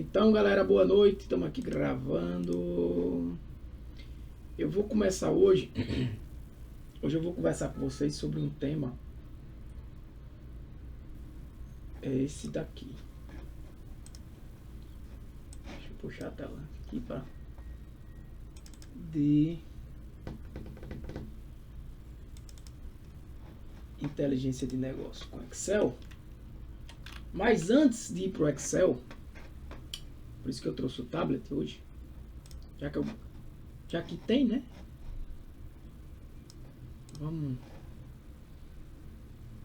Então, galera, boa noite. Estamos aqui gravando. Eu vou começar hoje. Hoje eu vou conversar com vocês sobre um tema. É esse daqui. Deixa eu puxar a tela aqui para de inteligência de negócio com Excel. Mas antes de ir para o Excel, por isso que eu trouxe o tablet hoje, já que tem, né?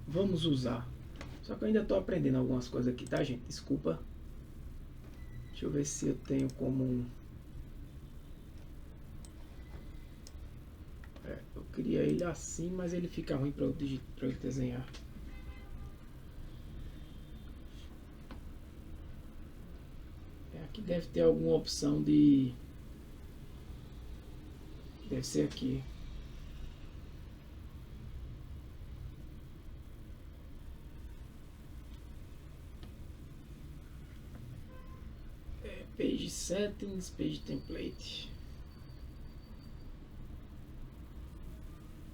Vamos usar. Só que eu ainda estou aprendendo algumas coisas aqui, tá, gente? Desculpa. Deixa eu ver se eu tenho como... eu queria ele assim, mas ele fica ruim para eu desenhar. Aqui deve ter alguma opção de... Deve ser aqui. Page Settings, Page Template.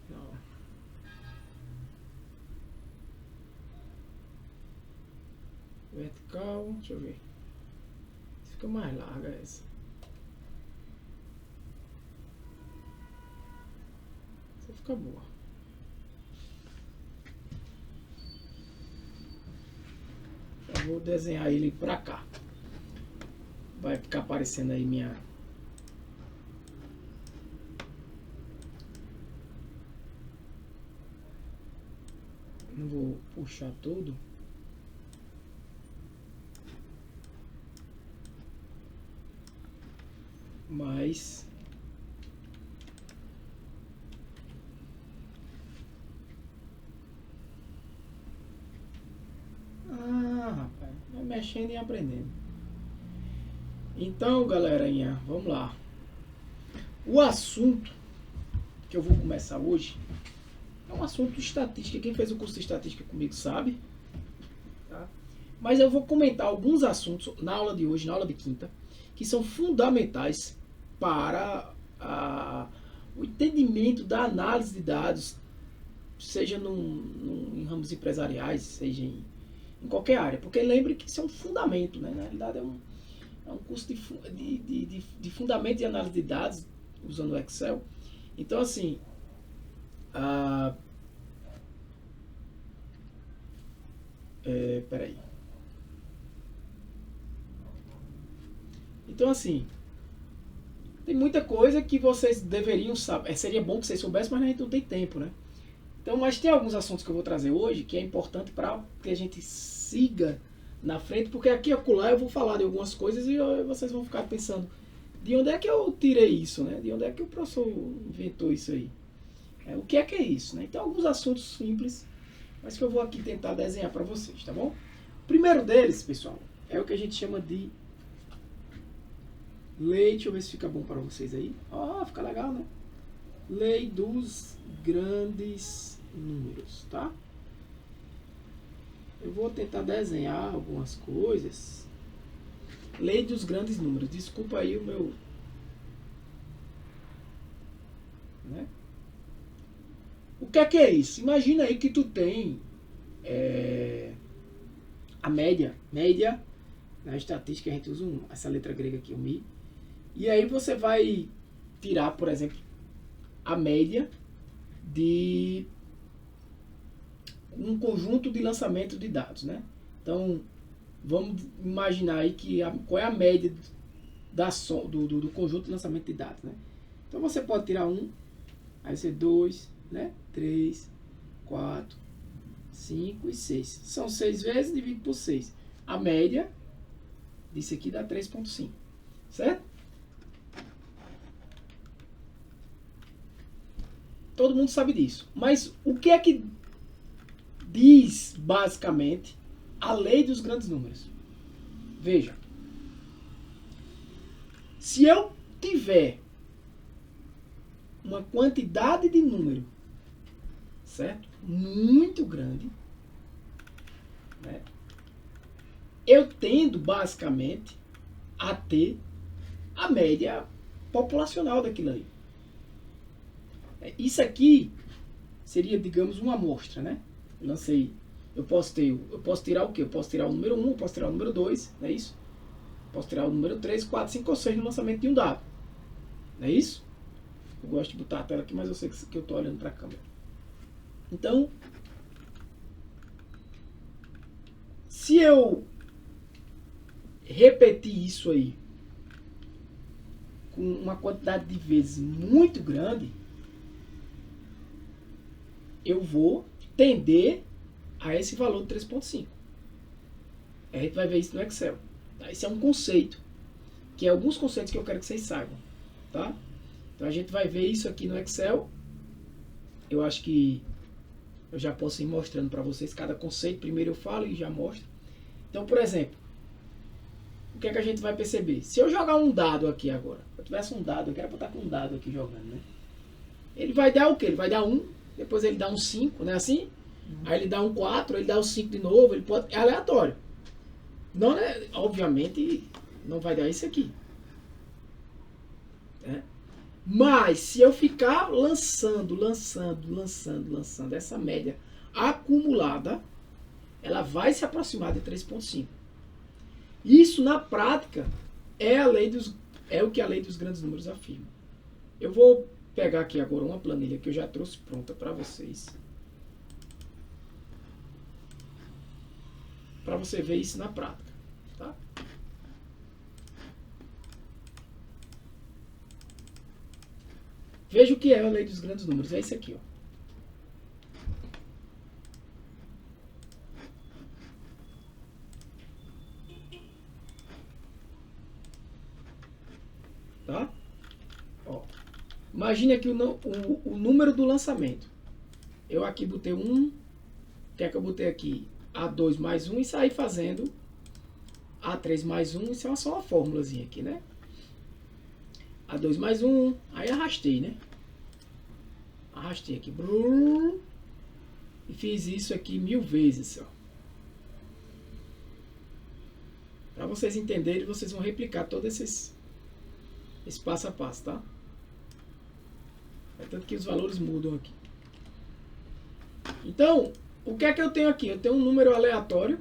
Não. Vertical, deixa eu ver. Fica mais larga essa. Essa fica boa. Eu vou desenhar ele pra cá. Vai ficar aparecendo aí minha... Não vou puxar tudo. Mas... rapaz, vai mexendo e aprendendo. Então, galerinha, vamos lá. O assunto que eu vou começar hoje é um assunto de estatística. Quem fez o curso de estatística comigo sabe, tá? Mas eu vou comentar alguns assuntos na aula de hoje, na aula de quinta, que são fundamentais para o entendimento da análise de dados, seja em ramos empresariais, seja em qualquer área. Porque lembre que isso é um fundamento, né? Na realidade é um curso de fundamento de análise de dados usando o Excel. Então, assim, peraí. Então, assim, tem muita coisa que vocês deveriam saber. Seria bom que vocês soubessem, mas a gente não tem tempo, né? Então, mas tem alguns assuntos que eu vou trazer hoje que é importante para que a gente siga na frente, porque aqui e acolá eu vou falar de algumas coisas e vocês vão ficar pensando, de onde é que eu tirei isso, né? De onde é que o professor inventou isso aí? O que é isso, né? Então, alguns assuntos simples, mas que eu vou aqui tentar desenhar para vocês, tá bom? O primeiro deles, pessoal, é o que a gente chama de lei, deixa eu ver se fica bom para vocês aí. Fica legal, né? Lei dos grandes números, tá? Eu vou tentar desenhar algumas coisas. Lei dos grandes números. Desculpa aí o meu... né? O que é isso? Imagina aí que tu tem a média. Média, na estatística a gente usa essa letra grega aqui, o Mi. E aí você vai tirar, por exemplo, a média de um conjunto de lançamento de dados, né? Então, vamos imaginar aí qual é a média do conjunto de lançamento de dados, né? Então, você pode tirar 1, aí você 2, né? 3, 4, 5 e 6. São 6 vezes, dividido por 6. A média disso aqui dá 3,5, certo? Todo mundo sabe disso. Mas o que é que diz, basicamente, a lei dos grandes números? Veja. Se eu tiver uma quantidade de número, certo? Muito grande, né? Eu tendo, basicamente, a ter a média populacional daquilo aí. Isso aqui seria, digamos, uma amostra, né? Eu lancei, eu posso tirar o quê? Eu posso tirar o número 1, eu posso tirar o número 2, não é isso? Posso tirar o número 3, 4, 5 ou 6 no lançamento de um dado. Não é isso? Eu gosto de botar a tela aqui, mas eu sei que eu estou olhando para a câmera. Então, se eu repetir isso aí com uma quantidade de vezes muito grande, eu vou tender a esse valor de 3.5. A gente vai ver isso no Excel. Tá? Esse é um conceito, que é alguns conceitos que eu quero que vocês saibam. Tá? Então a gente vai ver isso aqui no Excel. Eu acho que eu já posso ir mostrando para vocês cada conceito. Primeiro eu falo e já mostro. Então, por exemplo, o que é que a gente vai perceber? Se eu jogar um dado aqui agora, se eu tivesse um dado, eu quero botar com um dado aqui jogando, né? Ele vai dar o quê? Ele vai dar 1, depois ele dá um 5, não é assim? Aí ele dá um 4, ele dá o 5 de novo, ele pode... É aleatório. Não, né? Obviamente, não vai dar isso aqui. Né? Mas, se eu ficar lançando essa média acumulada, ela vai se aproximar de 3.5. Isso, na prática, é o que a lei dos grandes números afirma. Eu vou pegar aqui agora uma planilha que eu já trouxe pronta para vocês. Para você ver isso na prática. Tá? Veja o que é a lei dos grandes números. É isso aqui, ó. Tá? Ó. Imagine aqui o número do lançamento. Eu aqui botei 1. O que é que eu botei aqui? A2 mais 1 e saí fazendo A3 mais 1. Isso é só uma fórmulazinha aqui, né? A2 mais 1. Aí arrastei, né? Arrastei aqui. E fiz isso aqui 1000 vezes, ó. Para vocês entenderem, vocês vão replicar todos esse passo a passo, tá? É tanto que os valores mudam aqui. Então, o que é que eu tenho aqui? Eu tenho um número aleatório.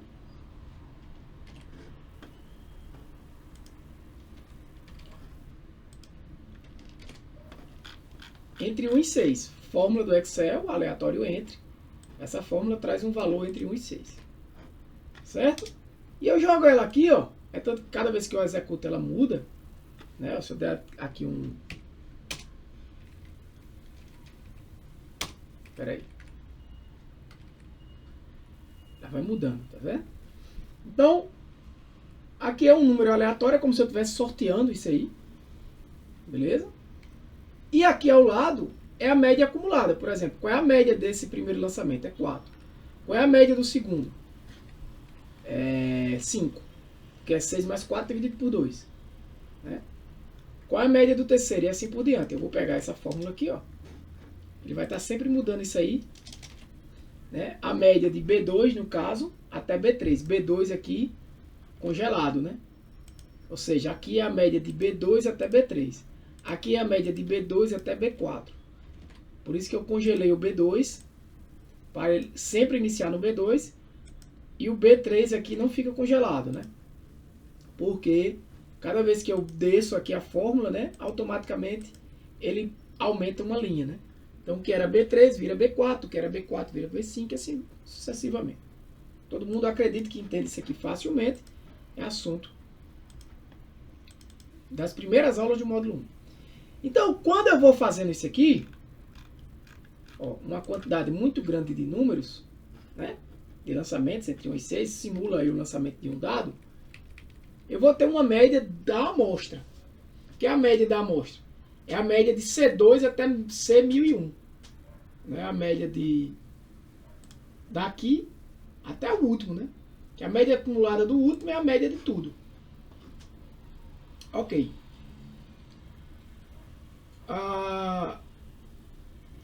Entre 1 e 6. Fórmula do Excel, aleatório entre. Essa fórmula traz um valor entre 1 e 6. Certo? E eu jogo ela aqui, ó. É tanto que cada vez que eu executo ela muda. Né? Se eu der aqui um... Espera aí. Ela vai mudando, tá vendo? Então, aqui é um número aleatório, é como se eu estivesse sorteando isso aí. Beleza? E aqui ao lado é a média acumulada. Por exemplo, qual é a média desse primeiro lançamento? É 4. Qual é a média do segundo? É 5. Que é 6 mais 4 dividido por 2. Né? Qual é a média do terceiro? E assim por diante. Eu vou pegar essa fórmula aqui, ó. Ele vai estar sempre mudando isso aí. Né? A média de B2, no caso, até B3. B2 aqui, congelado, né? Ou seja, aqui é a média de B2 até B3. Aqui é a média de B2 até B4. Por isso que eu congelei o B2, para ele sempre iniciar no B2. E o B3 aqui não fica congelado, né? Porque cada vez que eu desço aqui a fórmula, né? Automaticamente ele aumenta uma linha, né? Então, o que era B3 vira B4, o que era B4 vira B5, e assim sucessivamente. Todo mundo acredita que entende isso aqui facilmente. É assunto das primeiras aulas do módulo 1. Então, quando eu vou fazendo isso aqui, ó, uma quantidade muito grande de números, né? De lançamentos entre 1 e 6, simula aí o lançamento de um dado, eu vou ter uma média da amostra. O que é a média da amostra? É a média de C2 até C1001. Né? A média de daqui até o último, né? Que a média acumulada do último é a média de tudo. Ok.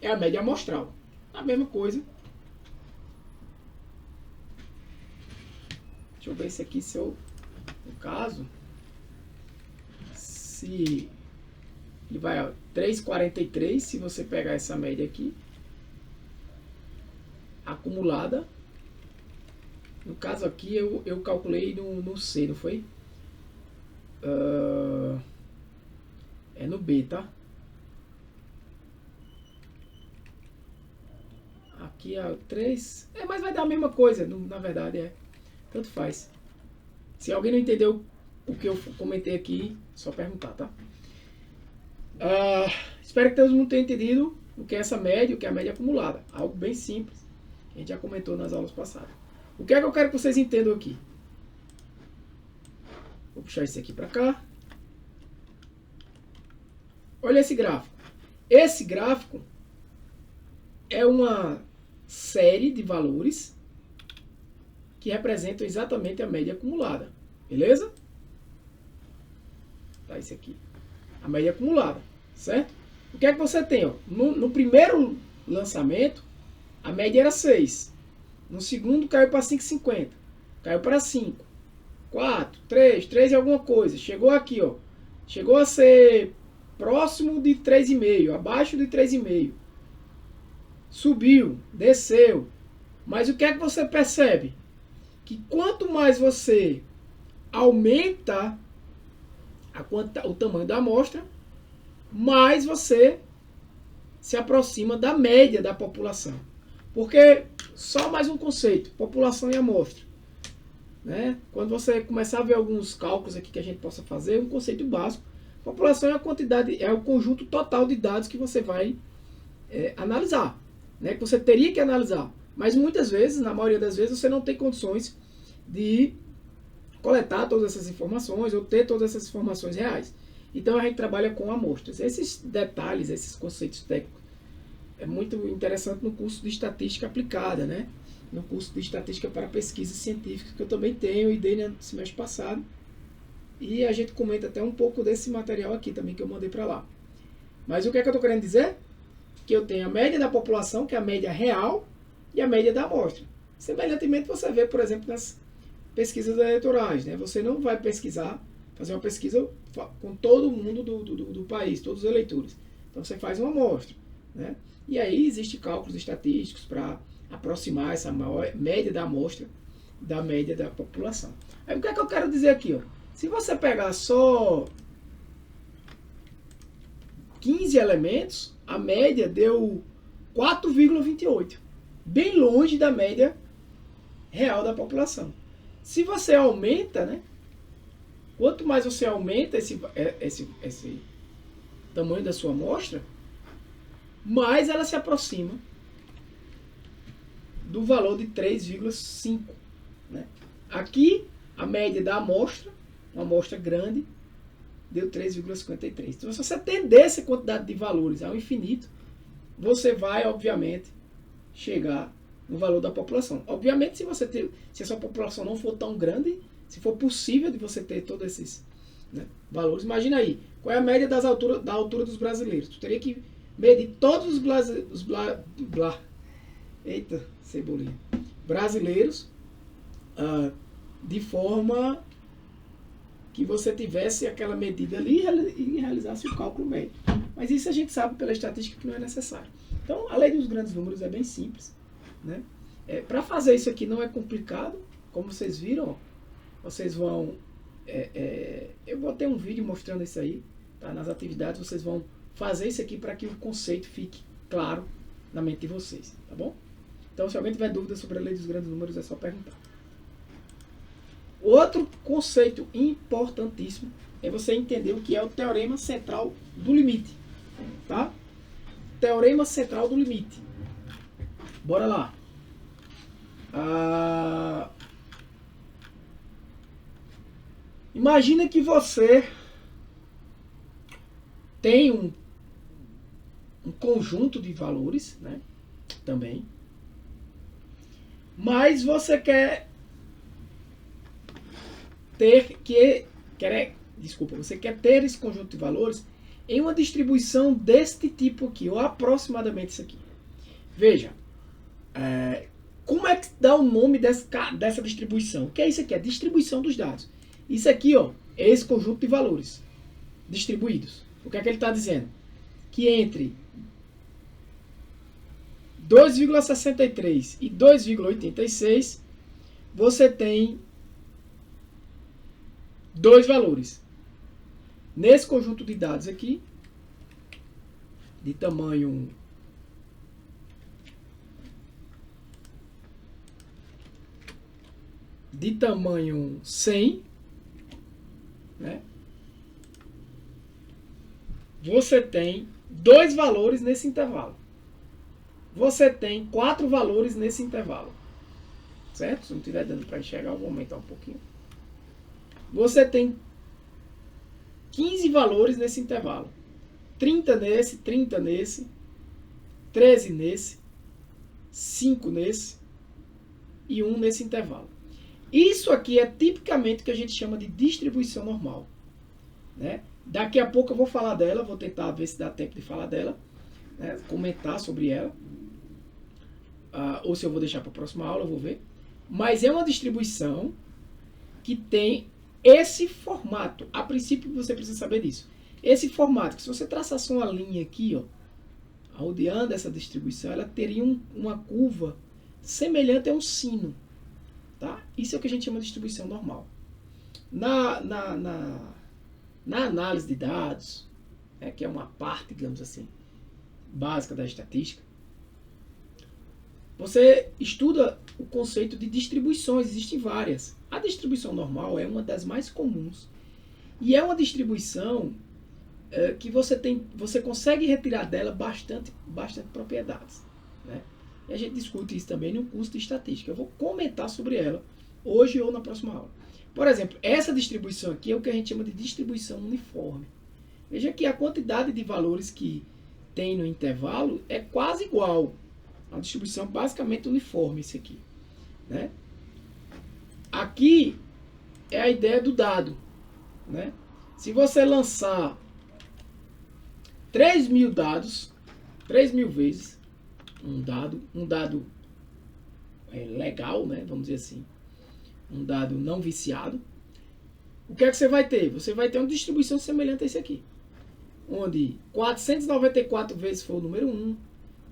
É a média amostral. A mesma coisa. Deixa eu ver se aqui, se eu... No caso... se ele vai a 3,43, se você pegar essa média aqui, acumulada. No caso aqui eu calculei no C, não foi? É no B, tá? Aqui é o 3. Mas vai dar a mesma coisa, na verdade tanto faz. Se alguém não entendeu o que eu comentei aqui, só perguntar, tá? Espero que todo mundo tenha entendido o que é essa média, o que é a média acumulada. Algo bem simples, que a gente já comentou nas aulas passadas. O que é que eu quero que vocês entendam aqui? Vou puxar isso aqui para cá. Olha esse gráfico. Esse gráfico é uma série de valores que representam exatamente a média acumulada. Beleza? Tá, isso aqui. A média acumulada, certo? O que é que você tem? Ó? No primeiro lançamento, a média era 6. No segundo, caiu para 5,50. Caiu para 5. 4, 3 e alguma coisa. Chegou aqui, ó. Chegou a ser próximo de 3,5, abaixo de 3,5. Subiu, desceu. Mas o que é que você percebe? Que quanto mais você aumenta o tamanho da amostra, mais você se aproxima da média da população. Porque, só mais um conceito, população e amostra. Né? Quando você começar a ver alguns cálculos aqui que a gente possa fazer, um conceito básico, população é a quantidade, é o conjunto total de dados que você vai analisar, né? Que você teria que analisar. Mas muitas vezes, na maioria das vezes, você não tem condições de coletar todas essas informações ou ter todas essas informações reais. Então a gente trabalha com amostras. Esses detalhes, esses conceitos técnicos, é muito interessante no curso de estatística aplicada, né? No curso de estatística para pesquisa científica, que eu também tenho e dei no semestre passado. E a gente comenta até um pouco desse material aqui também que eu mandei para lá. Mas o que é que eu estou querendo dizer? Que eu tenho a média da população, que é a média real, e a média da amostra. Semelhantemente você vê, por exemplo, nas pesquisas eleitorais, né? Você não vai pesquisar, fazer uma pesquisa com todo mundo do país, todos os eleitores. Então você faz uma amostra, né? E aí existem cálculos estatísticos para aproximar essa média da amostra da média da população. Aí o que é que eu quero dizer aqui? Ó? Se você pegar só 15 elementos, a média deu 4,28. Bem longe da média real da população. Se você aumenta, né? Quanto mais você aumenta esse tamanho da sua amostra, mais ela se aproxima do valor de 3,5. Né? Aqui, a média da amostra, uma amostra grande, deu 3,53. Então, se você atender essa quantidade de valores ao infinito, você vai, obviamente, chegar no valor da população. Obviamente, se a sua população não for tão grande, se for possível de você ter todos esses, né, valores, imagina aí, qual é a média da altura dos brasileiros? Tu teria que medir todos os brasileiros de forma que você tivesse aquela medida ali e realizasse o cálculo médio. Mas isso a gente sabe pela estatística que não é necessário. Então, a lei dos grandes números é bem simples. Né? Para fazer isso aqui não é complicado, como vocês viram, vocês vão... eu vou ter um vídeo mostrando isso aí, tá? Nas atividades vocês vão fazer isso aqui para que o conceito fique claro na mente de vocês, tá bom? Então, se alguém tiver dúvida sobre a lei dos grandes números, é só perguntar. Outro conceito importantíssimo é você entender o que é o teorema central do limite, tá? Teorema central do limite. Bora lá. Imagina que você tem um conjunto de valores, né? Também. Mas você quer você quer ter esse conjunto de valores em uma distribuição deste tipo aqui, ou aproximadamente isso aqui. Veja, como é que dá o nome dessa distribuição? O que é isso aqui? A distribuição dos dados. Isso aqui, ó, é esse conjunto de valores. distribuídos. O que é que ele está dizendo? Que entre 2,63 e 2,86 você tem dois valores. Nesse conjunto de dados aqui, de tamanho de tamanho 100, né? Você tem dois valores nesse intervalo. Você tem 4 valores nesse intervalo. Certo? Se não estiver dando para enxergar, eu vou aumentar um pouquinho. Você tem 15 valores nesse intervalo. 30 nesse, 30 nesse, 13 nesse, 5 nesse e 1 nesse intervalo. Isso aqui é tipicamente o que a gente chama de distribuição normal, né? Daqui a pouco eu vou falar dela, vou tentar ver se dá tempo de falar dela, né? Comentar sobre ela. Ou se eu vou deixar para a próxima aula, eu vou ver. Mas é uma distribuição que tem esse formato. A princípio você precisa saber disso. Esse formato, que se você traçasse uma linha aqui, ó, rodeando essa distribuição, ela teria uma curva semelhante a um sino. Tá? Isso é o que a gente chama de distribuição normal. Na análise de dados, né, que é uma parte, digamos assim, básica da estatística, você estuda o conceito de distribuições, existem várias. A distribuição normal é uma das mais comuns e é uma distribuição que você consegue retirar dela bastante propriedades, né? E a gente discute isso também no curso de estatística. Eu vou comentar sobre ela hoje ou na próxima aula. Por exemplo, essa distribuição aqui é o que a gente chama de distribuição uniforme. Veja que a quantidade de valores que tem no intervalo é quase igual. A distribuição basicamente uniforme, isso aqui, né? Aqui é a ideia do dado, né? Se você lançar 3.000 dados, 3.000 vezes um dado legal, né? Vamos dizer assim, um dado não viciado, o que é que você vai ter? Você vai ter uma distribuição semelhante a esse aqui, onde 494 vezes foi o número 1,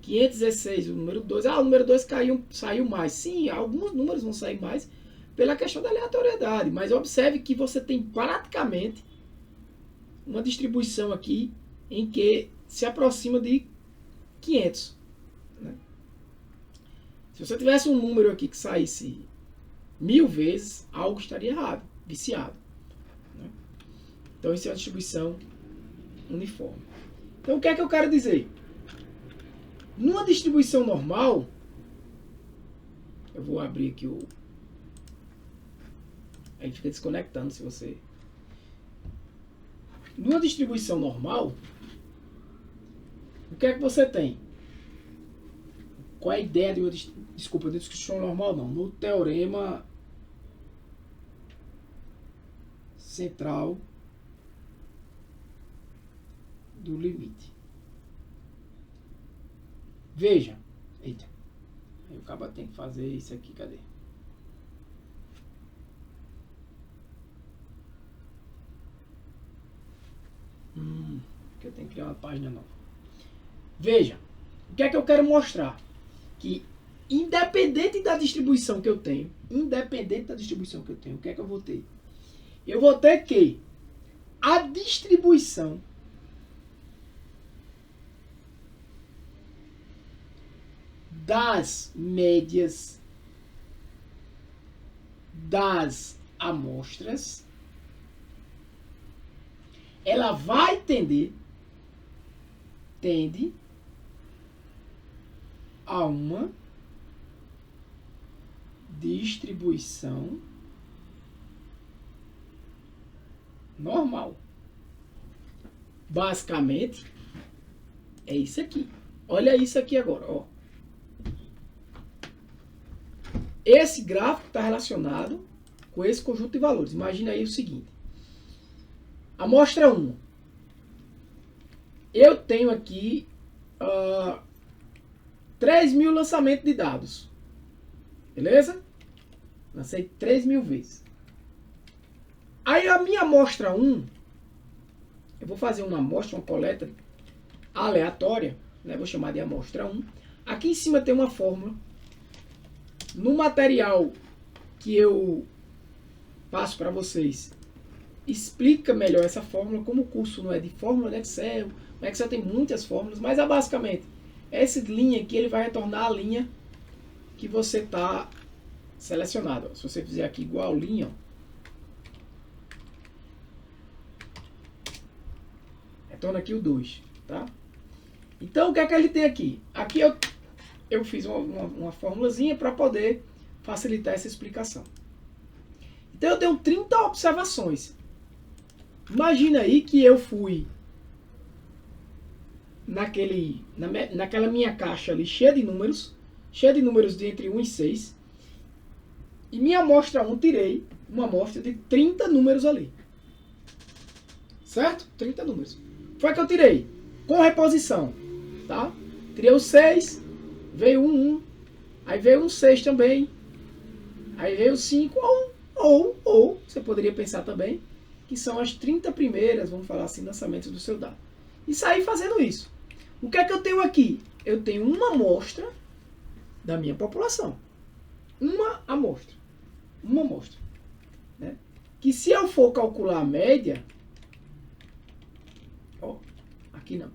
516 o número 2. O número 2 saiu mais. Sim, alguns números vão sair mais pela questão da aleatoriedade, mas observe que você tem praticamente uma distribuição aqui em que se aproxima de 500. Né? Se você tivesse um número aqui que saísse 1000 vezes, algo estaria errado, viciado. Né? Então isso é uma distribuição uniforme. Então o que é que eu quero dizer? Numa distribuição normal, eu vou abrir aqui o... Aí fica desconectando se você... Numa distribuição normal, o que é que você tem? Qual é a ideia de uma... Desculpa, de distribuição normal não. No teorema central do limite. Veja. Eita. Aí o cara tem que fazer isso aqui. Cadê? Porque eu tenho que criar uma página nova. Veja. O que é que eu quero mostrar? Que independente da distribuição que eu tenho, o que é que eu vou ter? Eu vou ter que a distribuição das médias das amostras, ela vai tende a uma distribuição normal. Basicamente, é isso aqui. Olha isso aqui agora, ó. Esse gráfico está relacionado com esse conjunto de valores. Imagina aí o seguinte. Amostra 1. Eu tenho aqui 3.000 lançamentos de dados. Beleza? Lancei 3.000 vezes. Aí a minha amostra 1 eu vou fazer uma amostra, uma coleta aleatória, né? Vou chamar de amostra 1. Aqui em cima tem uma fórmula. No material que eu passo para vocês, explica melhor essa fórmula, como o curso não é de fórmula de Excel, o Excel tem muitas fórmulas, mas é basicamente essa linha aqui, ele vai retornar a linha que você está selecionado. Se você fizer aqui igual linha, retorna aqui o 2, tá? Então, o que é que ele tem aqui? Aqui eu fiz uma formulazinha para poder facilitar essa explicação. Então, eu tenho 30 observações. Imagina aí que eu fui naquela minha caixa ali, cheia de números de entre 1 e 6, e minha amostra 1 tirei uma amostra de 30 números ali. Certo? 30 números. Foi que eu tirei com reposição, tá? Tirei o 6, veio um 1, aí veio um 6 também, aí veio o 5, ou você poderia pensar também que são as 30 primeiras, vamos falar assim, lançamentos do seu dado. E sair fazendo isso. O que é que eu tenho aqui? Eu tenho uma amostra da minha população. Uma amostra. Uma amostra. Né? Que se eu for calcular a média... Ó, aqui não.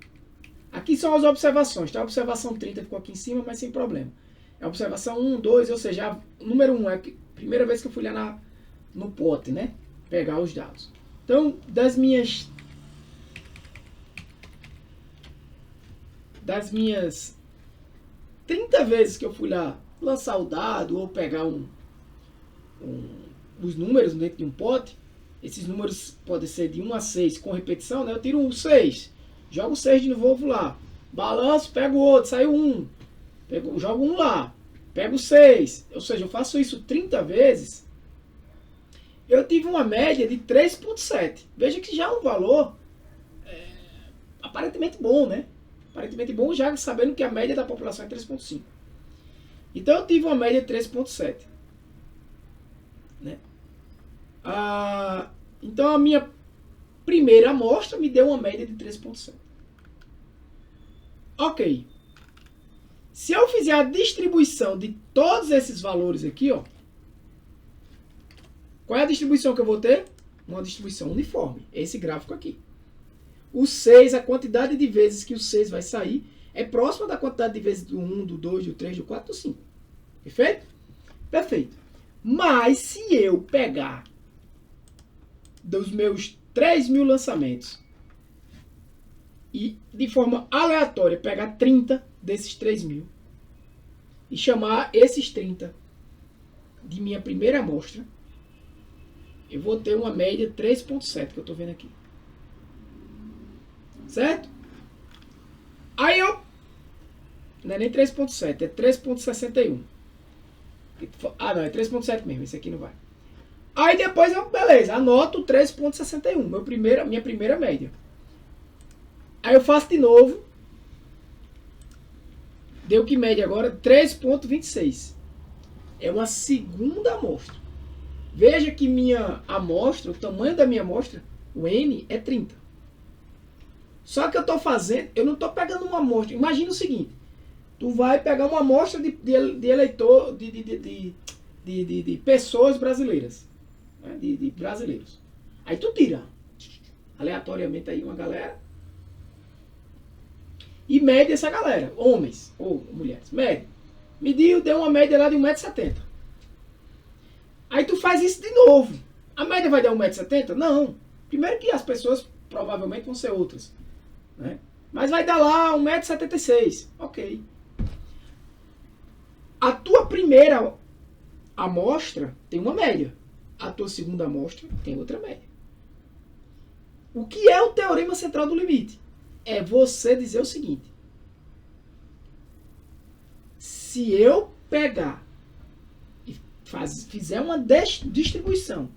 Aqui são as observações. Tá? A observação 30 ficou aqui em cima, mas sem problema. É a observação 1, 2, ou seja, o número 1 é a primeira vez que eu fui lá no pote, né? Pegar os dados. Então, das minhas 30 vezes que eu fui lá lançar o dado ou pegar os números dentro de um pote, esses números podem ser de 1 a 6 com repetição, né? Eu tiro um 6, jogo o 6 de novo lá, balanço, pego o outro, sai o 1, jogo um lá, pego o 6, ou seja, eu faço isso 30 vezes, eu tive uma média de 3,7. Veja que já é um valor aparentemente bom, né? Aparentemente bom, já sabendo que a média da população é 3,5. Então eu tive uma média de 3,7. Né? Então a minha primeira amostra me deu uma média de 3,7. Ok. Se eu fizer a distribuição de todos esses valores aqui, ó, qual é a distribuição que eu vou ter? Uma distribuição uniforme. Esse gráfico aqui. O 6, a quantidade de vezes que o 6 vai sair, é próxima da quantidade de vezes do 1, do 2, do 3, do 4, do 5. Perfeito? Perfeito. Mas se eu pegar dos meus 3.000 lançamentos e de forma aleatória pegar 30 desses 3.000 e chamar esses 30 de minha primeira amostra, eu vou ter uma média 3,7 que eu estou vendo aqui. Certo? Aí eu... Não é nem 3,7, é 3,61. Ah, não, é 3,7 mesmo, esse aqui não vai. Aí depois eu, beleza, anoto 3,61, minha primeira média. Aí eu faço de novo. Deu que média agora? 3,26. É uma segunda amostra. Veja que minha amostra, o tamanho da minha amostra, o N, é 30. Só que eu estou fazendo, eu não estou pegando uma amostra. Imagina o seguinte, tu vai pegar uma amostra de eleitor, de pessoas brasileiras, né, de brasileiros. Aí tu tira, aleatoriamente aí uma galera, e mede essa galera, homens ou mulheres, mede. Mediu, deu uma média lá de 1,70 m. Aí tu faz isso de novo. A média vai dar 1,70 m? Não. Primeiro que as pessoas provavelmente vão ser outras. Né? Mas vai dar lá 1,76 m. Ok. A tua primeira amostra tem uma média. A tua segunda amostra tem outra média. O que é o teorema central do limite? É você dizer o seguinte. Se eu pegar e fizer uma distribuição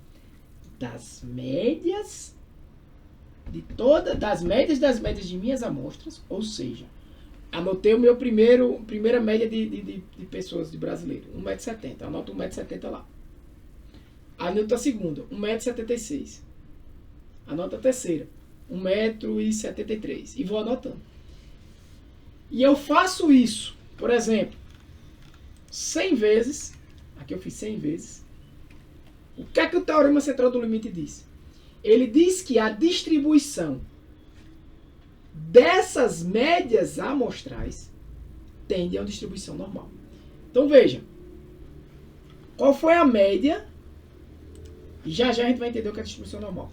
das médias das médias de minhas amostras, ou seja, anotei o meu primeira média de pessoas, de brasileiros, 1,70 m, anoto 1,70 m lá. Anoto a segunda, 1,76 m. Anota a terceira, 1,73 m. E vou anotando. E eu faço isso, por exemplo, 100 vezes. Aqui eu fiz 100 vezes. O que é que o teorema central do limite diz? Ele diz que a distribuição dessas médias amostrais tende a uma distribuição normal. Então veja, qual foi a média? E já já a gente vai entender o que é a distribuição normal.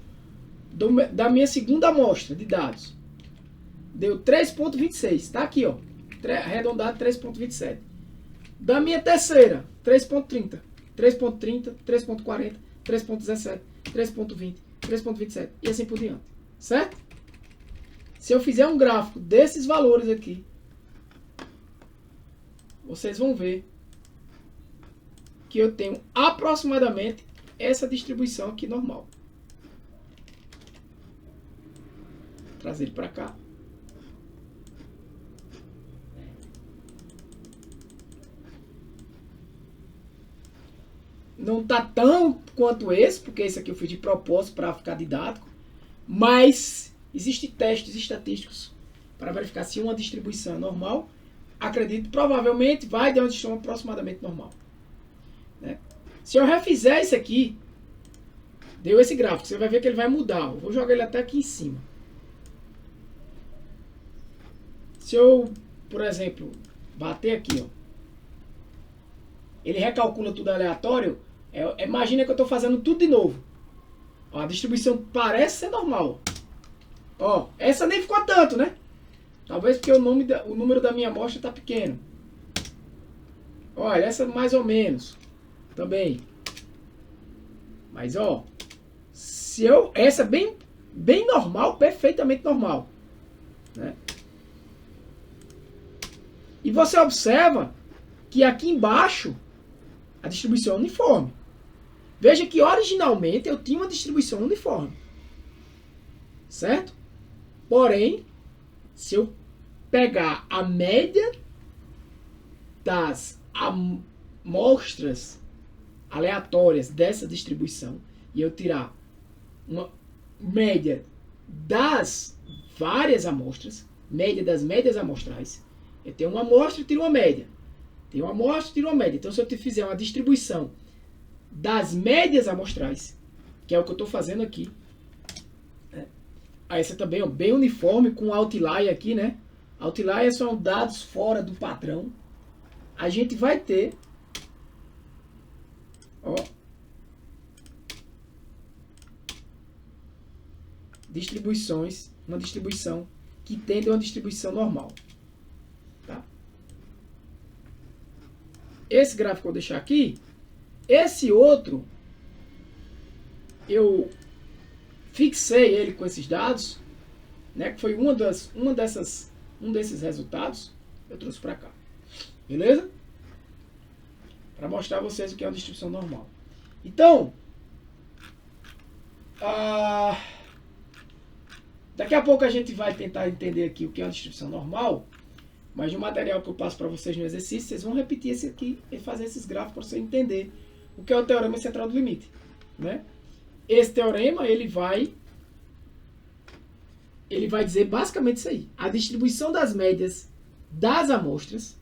Da minha segunda amostra de dados, deu 3,26. Está aqui, ó, arredondado 3,27. Da minha terceira, 3,30. 3,30, 3,40, 3,17, 3,20, 3,27 e assim por diante. Certo? Se eu fizer um gráfico desses valores aqui, vocês vão ver que eu tenho aproximadamente essa distribuição aqui normal. Vou trazer ele para cá. Não tá tão quanto esse, porque esse aqui eu fiz de propósito para ficar didático, mas existem testes estatísticos para verificar se uma distribuição é normal. Acredito, provavelmente vai dar uma distribuição aproximadamente normal. Né? Se eu refizer isso aqui, deu esse gráfico, você vai ver que ele vai mudar. Eu vou jogar ele até aqui em cima. Se eu, por exemplo, bater aqui, ó, ele recalcula tudo aleatório. Imagina que eu estou fazendo tudo de novo. Ó, a distribuição parece ser normal. Ó, essa nem ficou tanto, né? Talvez porque o número da minha amostra está pequeno. Olha, essa mais ou menos. Também. Mas, ó. Essa é bem normal, perfeitamente normal. Né? E você observa que aqui embaixo a distribuição é uniforme. Veja que originalmente eu tinha uma distribuição uniforme. Certo? Porém, se eu pegar a média das amostras aleatórias dessa distribuição e eu tirar uma média das várias amostras, média das médias amostrais, eu tenho uma amostra e tiro uma média. Tenho uma amostra e tiro uma média. Então, se eu fizer uma distribuição das médias amostrais, que é o que eu estou fazendo aqui, essa também é bem uniforme com outlier aqui, né? Outlier são dados fora do padrão. A gente vai ter, ó, distribuições, uma distribuição que tende a uma distribuição normal. Tá? Esse gráfico eu vou deixar aqui. Esse outro, eu fixei ele com esses dados, né, que foi um desses resultados, eu trouxe para cá. Beleza? Para mostrar a vocês o que é uma distribuição normal. Então, daqui a pouco a gente vai tentar entender aqui o que é uma distribuição normal, mas no material que eu passo para vocês no exercício, vocês vão repetir esse aqui e fazer esses gráficos para você entender o que é o teorema central do limite. Né? Esse teorema, ele vai dizer basicamente isso aí. A distribuição das médias das amostras,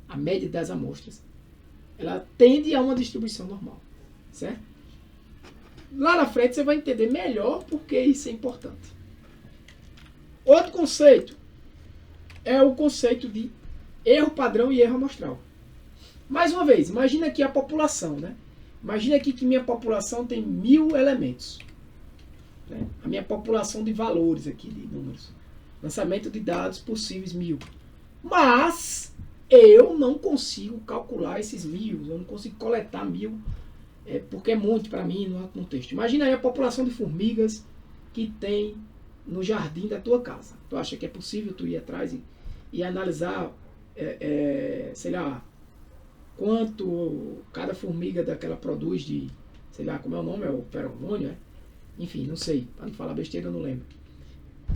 a média das amostras, ela tende a uma distribuição normal. Certo? Lá na frente você vai entender melhor porque isso é importante. Outro conceito é o conceito de erro padrão e erro amostral. Mais uma vez, imagina aqui a população, né? Imagina aqui que minha população tem 1000 elementos. Né? A minha população de valores aqui, de números. Lançamento de dados possíveis 1000. Mas eu não consigo calcular esses 1000. Eu não consigo coletar 1000. Porque é muito para mim no texto. Imagina aí a população de formigas que tem no jardim da tua casa. Tu acha que é possível tu ir atrás e analisar, sei lá, quanto cada formiga daquela produz de, sei lá, como é o nome? É o feromônio, Enfim, não sei. Para não falar besteira, eu não lembro.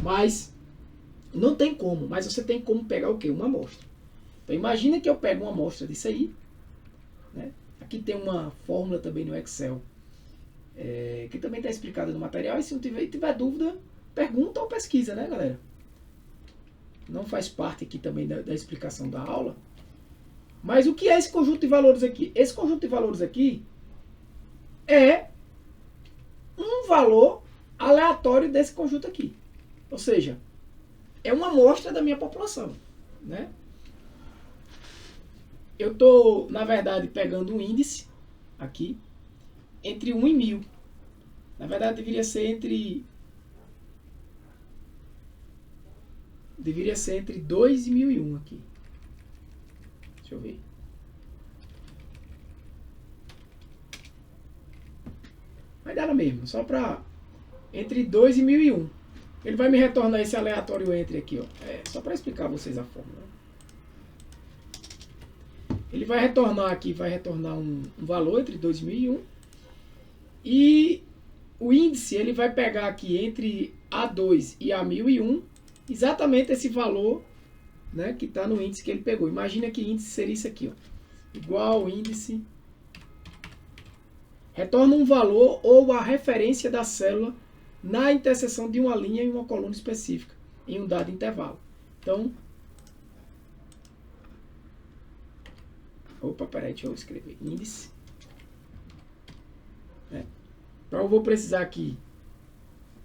Mas não tem como. Mas você tem como pegar o quê? Uma amostra. Então imagina que eu pego uma amostra disso aí, né? Aqui tem uma fórmula também no Excel, que também está explicada no material. E se não tiver dúvida, pergunta ou pesquisa, né, galera? Não faz parte aqui também da explicação da aula. Mas o que é esse conjunto de valores aqui? Esse conjunto de valores aqui é um valor aleatório desse conjunto aqui. Ou seja, é uma amostra da minha população, né? Eu estou, na verdade, pegando um índice aqui entre 1 e 1000. Na verdade, deveria ser entre 2 e 1001 aqui. Deixa eu ver. Vai dar na mesma, só para entre 2 e 1001. Ele vai me retornar esse aleatório entre aqui, ó. Só para explicar a vocês a fórmula. Ele vai retornar aqui, vai retornar um valor entre 2 e 1001. E o índice, ele vai pegar aqui entre A2 e A1001, exatamente esse valor, né, que está no índice que ele pegou. Imagina que índice seria isso aqui, ó. Igual índice. Retorna um valor ou a referência da célula na interseção de uma linha e uma coluna específica, em um dado intervalo. Então, opa, peraí, deixa eu escrever. Índice. Né? Então, eu vou precisar aqui,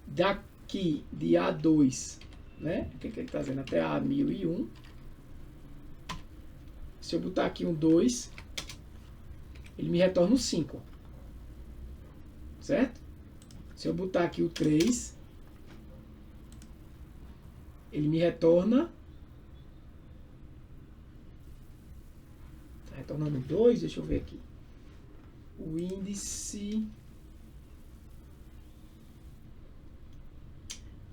daqui de A2, né? O que ele está dizendo? Até A1001. Se eu botar aqui um 2, ele me retorna um 5. Certo? Se eu botar aqui o 3, ele me retorna... Está retornando 2, deixa eu ver aqui. O índice...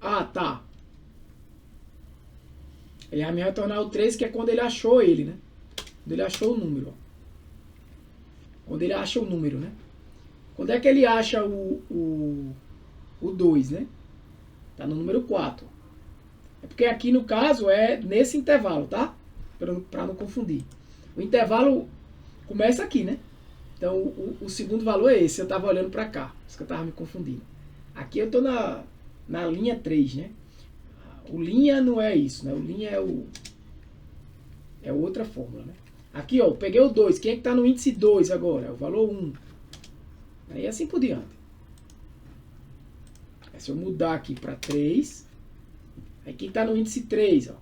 Ah, tá. Ele vai me retornar o 3, que é quando ele achou ele, né? Quando ele achou o número. Ó. Quando ele acha o número, né? Quando é que ele acha o 2, né? Tá no número 4. É porque aqui no caso é nesse intervalo, tá? Para não confundir. O intervalo começa aqui, né? Então o segundo valor é esse. Eu tava olhando para cá. Por isso que eu tava me confundindo. Aqui eu tô na linha 3, né? O linha não é isso, né? O linha é outra fórmula, né? Aqui, ó, eu peguei o 2. Quem é que tá no índice 2 agora? É o valor 1. E assim por diante. Se eu mudar aqui para 3, aí quem está no índice 3, ó,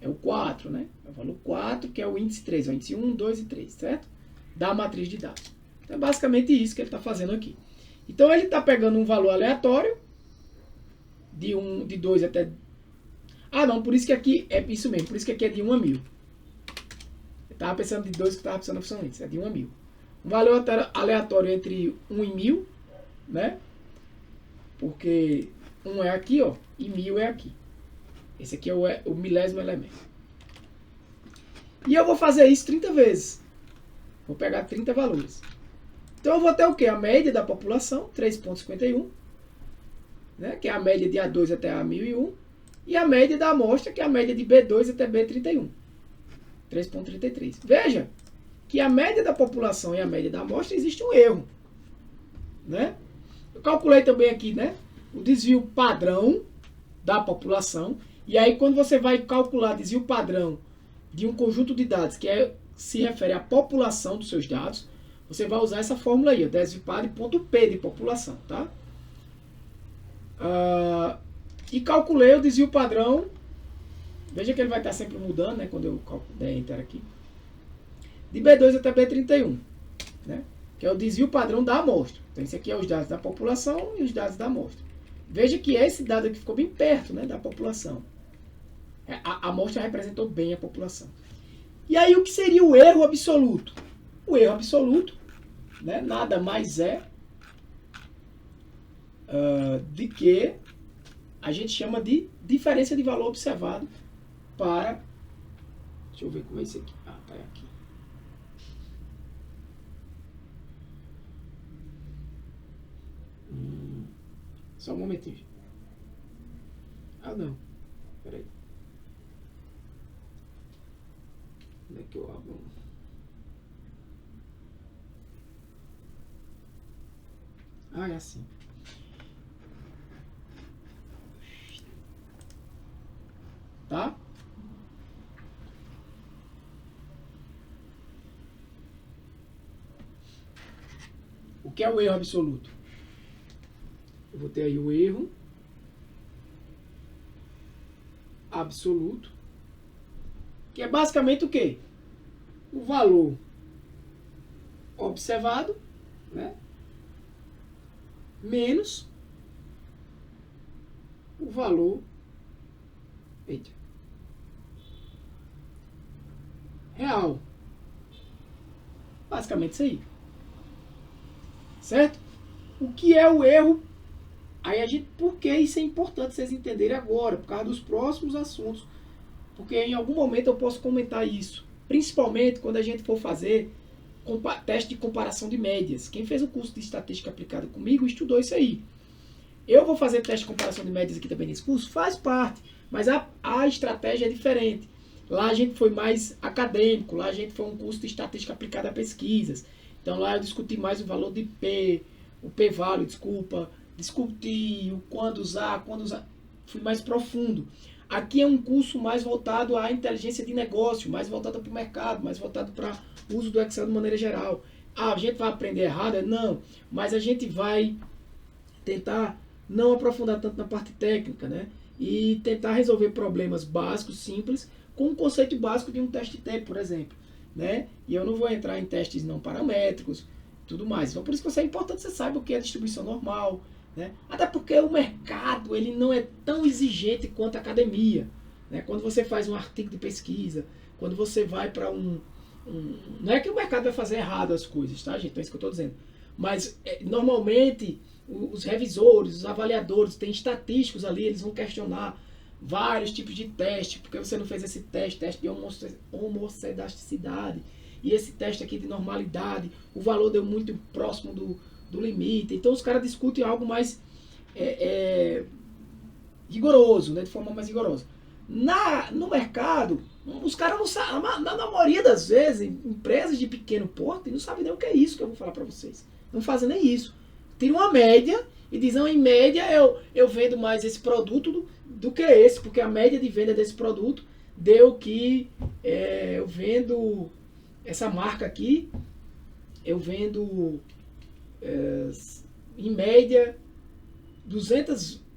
é o 4, né? É o valor 4, que é o índice 3, ó, índice 1, 2 e 3, certo? Da matriz de dados. Então é basicamente isso que ele está fazendo aqui. Então ele está pegando um valor aleatório, de 2 até... Ah, não, por isso que aqui é isso mesmo, por isso que aqui é de 1 a 1000. Eu estava pensando de 2, que estava pensando na opção índice, é de 1 a 1000. Um valor aleatório entre 1 e 1000, né? Porque 1 é aqui, ó, e 1000 é aqui. Esse aqui é o milésimo elemento. E eu vou fazer isso 30 vezes. Vou pegar 30 valores. Então eu vou ter o quê? A média da população, 3,51, né? Que é a média de A2 até A1001. E a média da amostra, que é a média de B2 até B31. 3,33. Veja que a média da população e a média da amostra existe um erro, né? Eu calculei também aqui, né, o desvio padrão da população. E aí quando você vai calcular desvio padrão de um conjunto de dados que se refere à população dos seus dados, você vai usar essa fórmula aí, desvio padrão ponto P de população, tá? E calculei o desvio padrão. Veja que ele vai estar sempre mudando, né, quando eu der Enter aqui. De B2 até B31, né? Que é o desvio padrão da amostra. Então, esse aqui é os dados da população e os dados da amostra. Veja que esse dado aqui ficou bem perto, né, da população. A amostra representou bem a população. E aí, o que seria o erro absoluto? O erro absoluto, né, nada mais é de que a gente chama de diferença de valor observado para... Deixa eu ver como é isso aqui. Ah, tá aqui. Só um momentinho. Ah, não. Peraí. Onde é que eu abro? Ah, é assim. tá? O que é o erro absoluto? Eu vou ter aí o erro absoluto, que é basicamente o quê? O valor observado, né, menos o valor real. Basicamente isso aí. Certo? O que é o erro? Aí a gente, por que isso é importante vocês entenderem agora, por causa dos próximos assuntos. Porque em algum momento eu posso comentar isso. Principalmente quando a gente for fazer teste de comparação de médias. Quem fez o curso de estatística aplicada comigo estudou isso aí. Eu vou fazer teste de comparação de médias aqui também nesse curso? Faz parte. Mas a estratégia é diferente. Lá a gente foi mais acadêmico. Lá a gente foi um curso de estatística aplicada a pesquisas. Então lá eu discuti mais o valor de P, o P-value, discuti o quando usar. Fui mais profundo. Aqui é um curso mais voltado à inteligência de negócio, mais voltado para o mercado, mais voltado para o uso do Excel de maneira geral. Ah, a gente vai aprender errado? Não, mas a gente vai tentar não aprofundar tanto na parte técnica, né? E tentar resolver problemas básicos, simples, com o conceito básico de um teste T, por exemplo, né? E eu não vou entrar em testes não paramétricos, tudo mais. Então, por isso que é importante que você saiba o que é a distribuição normal, né? Até porque o mercado ele não é tão exigente quanto a academia, né? Quando você faz um artigo de pesquisa, quando você vai para não é que o mercado vai fazer errado as coisas, tá, gente? Então é isso que eu estou dizendo. Mas, normalmente, os revisores, os avaliadores, tem estatísticos ali, eles vão questionar vários tipos de teste, porque você não fez esse teste de homocedasticidade, e esse teste aqui de normalidade, o valor deu muito próximo do limite. Então os caras discutem algo mais rigoroso, né, de forma mais rigorosa. No mercado, os caras não sabem, na maioria das vezes, empresas de pequeno porte não sabem nem o que é isso que eu vou falar para vocês. Não fazem nem isso. Tira uma média e dizem, em média eu vendo mais esse produto do que esse, porque a média de venda desse produto deu que eu vendo essa marca aqui, eu vendo em média 200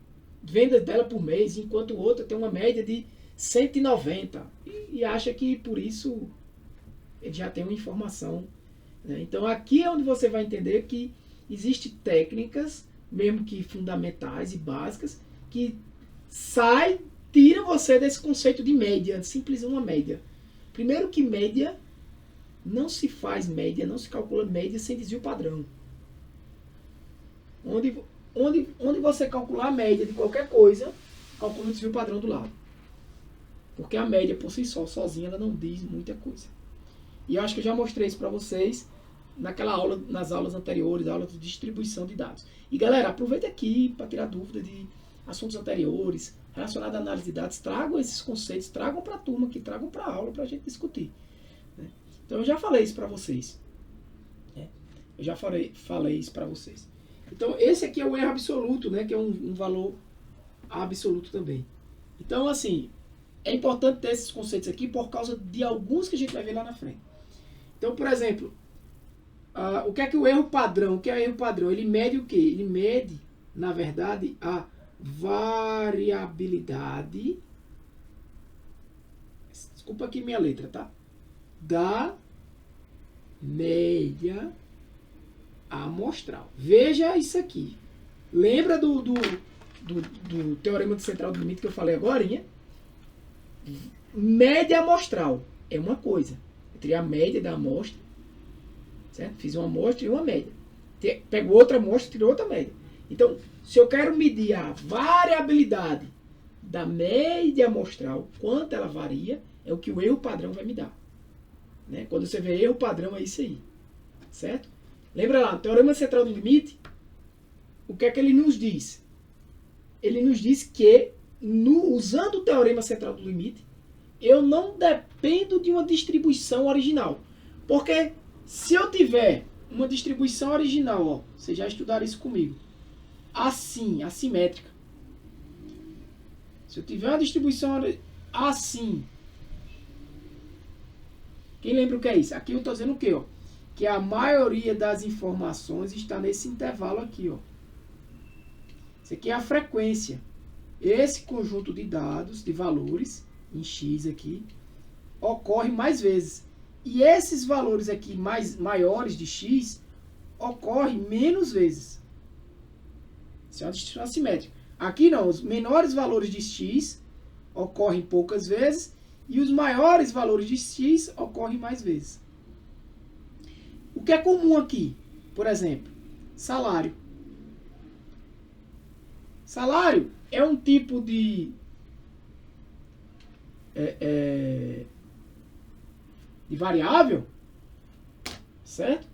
vendas dela por mês, enquanto o outro tem uma média de 190 e acha que por isso ele já tem uma informação, né? Então aqui é onde você vai entender que existem técnicas, mesmo que fundamentais e básicas, que tiram você desse conceito de média, simples uma média. Primeiro que média, não se faz média, não se calcula média sem desvio padrão. Onde você calcular a média de qualquer coisa, calcula o desvio padrão do lado. Porque a média por si só, sozinha, ela não diz muita coisa. E eu acho que eu já mostrei isso para vocês nas aulas anteriores, aula de distribuição de dados. E galera, aproveita aqui para tirar dúvida de assuntos anteriores, relacionados à análise de dados, tragam esses conceitos, tragam para a turma aqui, tragam para a aula para a gente discutir, né? Então eu já falei isso para vocês, né? Eu já falei isso para vocês. Então esse aqui é o erro absoluto, né? Que é um valor absoluto também. Então assim, é importante ter esses conceitos aqui por causa de alguns que a gente vai ver lá na frente. Então, por exemplo, o que é que o erro padrão? O que é erro padrão? Ele mede o quê? Ele mede, na verdade, a variabilidade. Desculpa aqui minha letra, tá? Da média amostral. Veja isso aqui. Lembra do teorema de central do limite que eu falei agora? Média amostral é uma coisa. Eu tirei a média da amostra, certo? Fiz uma amostra e uma média. Pego outra amostra e tiro outra média. Então, se eu quero medir a variabilidade da média amostral, quanto ela varia, é o que o erro padrão vai me dar, né? Quando você vê erro padrão, é isso aí, certo? Lembra lá, o teorema central do limite, o que é que ele nos diz? Ele nos diz que, usando o teorema central do limite, eu não dependo de uma distribuição original. Porque se eu tiver uma distribuição original, ó, vocês já estudaram isso comigo, assim, assimétrica. Se eu tiver uma distribuição assim. Quem lembra o que é isso? Aqui eu estou dizendo o quê? Ó? Que a maioria das informações está nesse intervalo aqui. Ó. Isso aqui é a frequência. Esse conjunto de dados, de valores, em X aqui, ocorre mais vezes. E esses valores aqui maiores de X ocorrem menos vezes. Isso é uma distribuição assimétrica. Aqui não, os menores valores de X ocorrem poucas vezes e os maiores valores de X ocorrem mais vezes. O que é comum aqui? Por exemplo, salário. Salário é um tipo de variável, certo?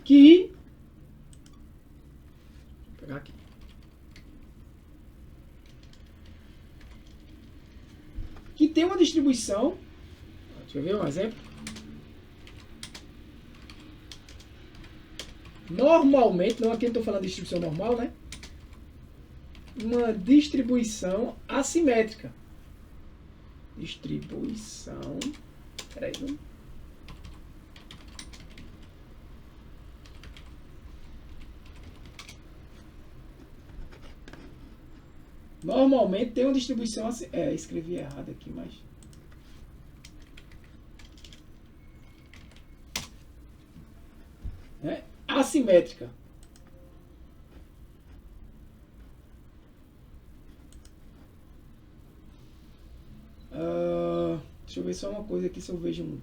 Que, vou pegar aqui. Que tem uma distribuição, deixa eu ver um exemplo. Normalmente, não aqui eu estou falando de distribuição normal, né? Uma distribuição assimétrica. Distribuição. Peraí, não. Normalmente tem uma distribuição assim. Escrevi errado aqui, mas. Assimétrica. Deixa eu ver só uma coisa aqui se eu vejo um.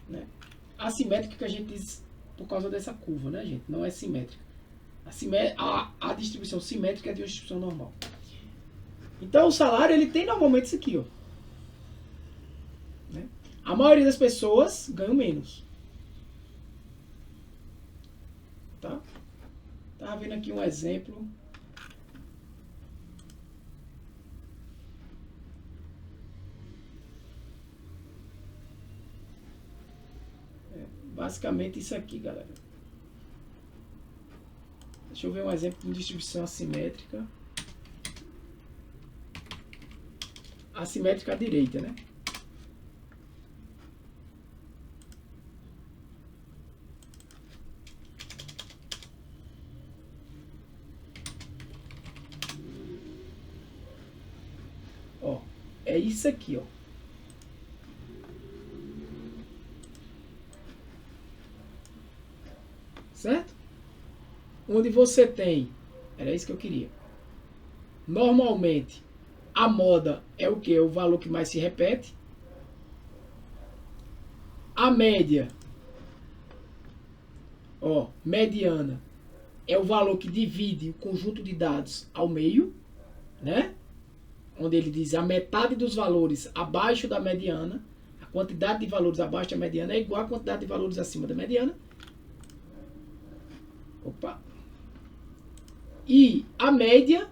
Né? Assimétrica que a gente diz por causa dessa curva, né, gente? Não é simétrica. A distribuição simétrica é de uma distribuição normal. Então, o salário, ele tem normalmente isso aqui, ó. Né? A maioria das pessoas ganham menos. Tá? Tava vendo aqui um exemplo. Basicamente isso aqui, galera. Deixa eu ver um exemplo de distribuição assimétrica. Assimétrica à direita, né? Ó, é isso aqui, ó. Certo? Onde você tem, era isso que eu queria. Normalmente, a moda é o que? É o valor que mais se repete. A média, ó, mediana, é o valor que divide o conjunto de dados ao meio, né? Onde ele diz a metade dos valores abaixo da mediana, a quantidade de valores abaixo da mediana é igual à quantidade de valores acima da mediana. Opa. E a média,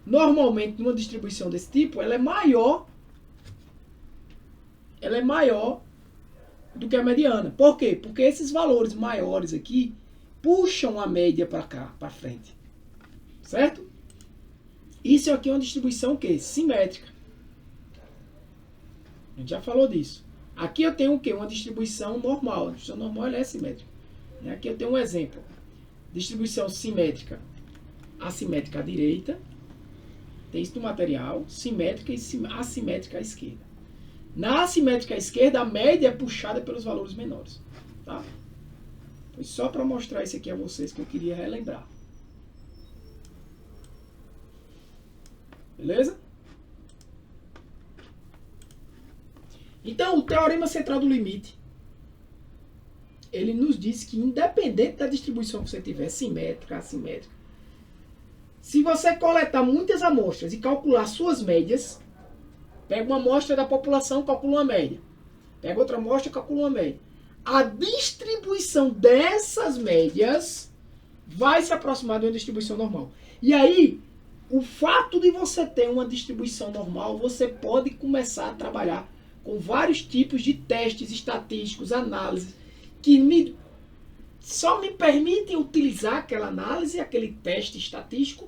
normalmente numa distribuição desse tipo, ela é maior do que a mediana. Por quê? Porque esses valores maiores aqui puxam a média para cá, para frente. Certo? Isso aqui é uma distribuição o quê? Simétrica. A gente já falou disso. Aqui eu tenho o quê? Uma distribuição normal. A distribuição normal ela é simétrica. Aqui eu tenho um exemplo. Distribuição simétrica, assimétrica à direita, tem isso no material, simétrica e assimétrica à esquerda. Na assimétrica à esquerda, a média é puxada pelos valores menores. Tá? Foi só para mostrar isso aqui a vocês que eu queria relembrar. Beleza? Então, o teorema central do limite, ele nos diz que independente da distribuição que você tiver, simétrica, assimétrica, se você coletar muitas amostras e calcular suas médias, pega uma amostra da população, calcula uma média. Pega outra amostra, calcula uma média. A distribuição dessas médias vai se aproximar de uma distribuição normal. E aí, o fato de você ter uma distribuição normal, você pode começar a trabalhar com vários tipos de testes estatísticos, análises, que só me permitem utilizar aquela análise, aquele teste estatístico,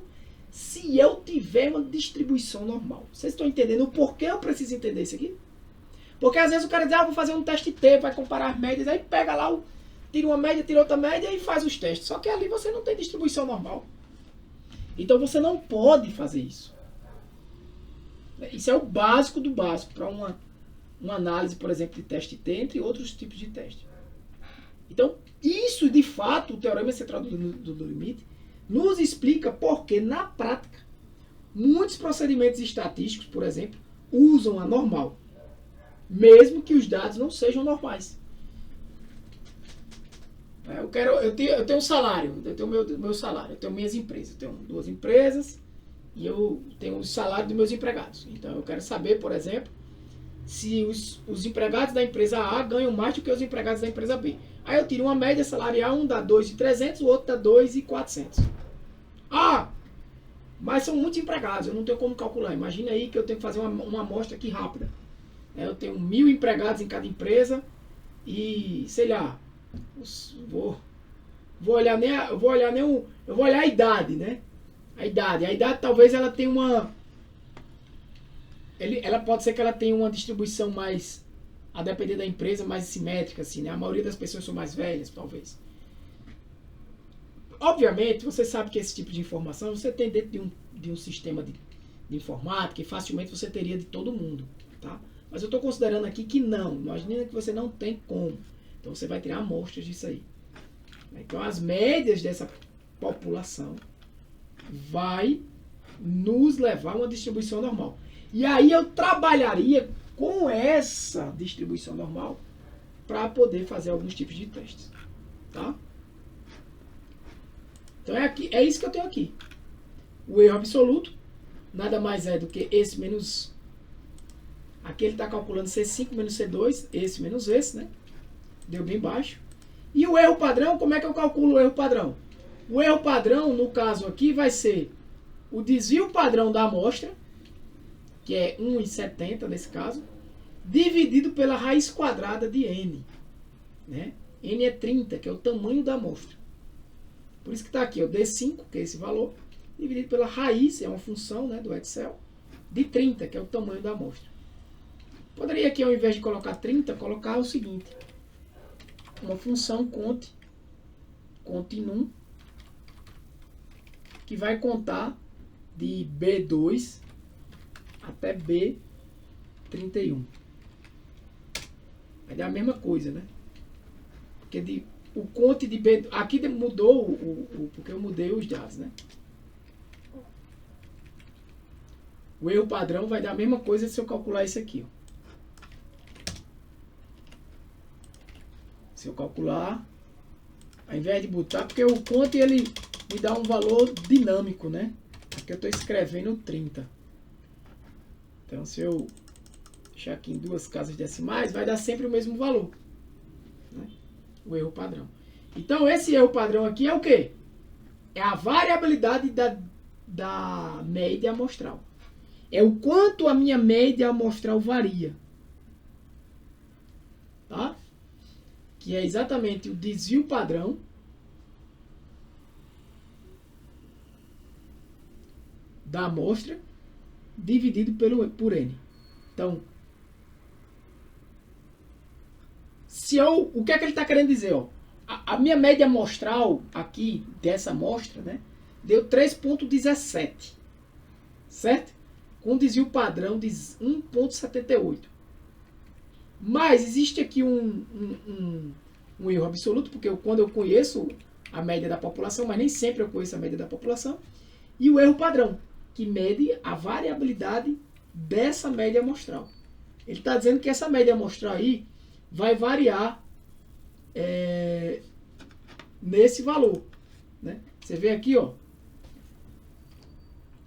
se eu tiver uma distribuição normal. Vocês estão entendendo o porquê eu preciso entender isso aqui? Porque às vezes o cara diz, vou fazer um teste T, vai comparar as médias, aí pega lá, tira uma média, tira outra média e faz os testes. Só que ali você não tem distribuição normal. Então você não pode fazer isso. Isso é o básico do básico para uma análise, por exemplo, de teste T, entre outros tipos de teste. Então, isso de fato, o teorema central do limite, nos explica porque, na prática, muitos procedimentos estatísticos, por exemplo, usam a normal, mesmo que os dados não sejam normais. Eu tenho um salário, eu tenho meu salário, eu tenho minhas empresas, eu tenho 2 empresas e eu tenho o salário dos meus empregados. Então eu quero saber, por exemplo, se os empregados da empresa A ganham mais do que os empregados da empresa B. Aí eu tiro uma média salarial, um dá 2.300, o outro dá 2.400. Mas são muitos empregados, eu não tenho como calcular. Imagina aí que eu tenho que fazer uma amostra aqui rápida. Eu tenho 1.000 empregados em cada empresa e, sei lá, eu vou olhar a idade, né? A idade talvez ela tenha ela pode ser que ela tenha uma distribuição mais, a depender da empresa, mais simétrica, assim, né? A maioria das pessoas são mais velhas, talvez. Obviamente, você sabe que esse tipo de informação você tem dentro de um sistema de informática e facilmente você teria de todo mundo, tá? Mas eu estou considerando aqui que não. Imagina que você não tem como. Então você vai tirar amostras disso aí. Então as médias dessa população vai nos levar a uma distribuição normal. E aí eu trabalharia com essa distribuição normal para poder fazer alguns tipos de testes. Tá? Então é isso que eu tenho aqui. O erro absoluto nada mais é do que esse menos... Aqui ele está calculando C5 menos C2, esse menos esse, né? Deu bem baixo. E o erro padrão, como é que eu calculo o erro padrão? O erro padrão, no caso aqui, vai ser o desvio padrão da amostra, que é 1,70 nesse caso, dividido pela raiz quadrada de N. Né? N é 30, que é o tamanho da amostra. Por isso que está aqui, o D5, que é esse valor, dividido pela raiz, é uma função, né, do Excel, de 30, que é o tamanho da amostra. Poderia aqui, ao invés de colocar 30, colocar o seguinte. Uma função conte_num, que vai contar de B2 até B31. Vai dar a mesma coisa, né? Porque o conte de B... Aqui mudou porque eu mudei os dados, né? O erro padrão vai dar a mesma coisa se eu calcular isso aqui, ó. Se eu calcular, ao invés de botar, porque o conte ele me dá um valor dinâmico, né? Aqui eu estou escrevendo 30. Então se eu deixar aqui em 2 casas decimais, vai dar sempre o mesmo valor, né? O erro padrão. Então esse erro padrão aqui é o quê? É a variabilidade da média amostral. É o quanto a minha média amostral varia. Tá? Que é exatamente o desvio padrão da amostra dividido por N. Então, o que é que ele está querendo dizer? Ó? A minha média amostral aqui, dessa amostra, né, deu 3,17. Certo? Com um desvio padrão de 1,78. Mas existe aqui um erro absoluto, porque quando eu conheço a média da população, mas nem sempre eu conheço a média da população, e o erro padrão, que mede a variabilidade dessa média amostral. Ele está dizendo que essa média amostral aí vai variar nesse valor. Né? Você vê aqui, ó,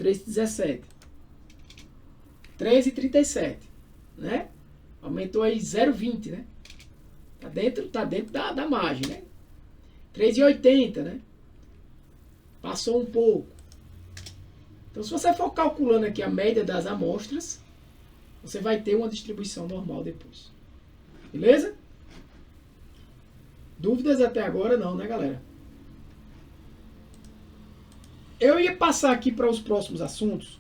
3,17, 3,37, né? Aumentou aí 0,20, né? Tá dentro da margem, né? 3,80, né? Passou um pouco. Então, se você for calculando aqui a média das amostras, você vai ter uma distribuição normal depois. Beleza? Dúvidas até agora não, né, galera? Eu ia passar aqui para os próximos assuntos,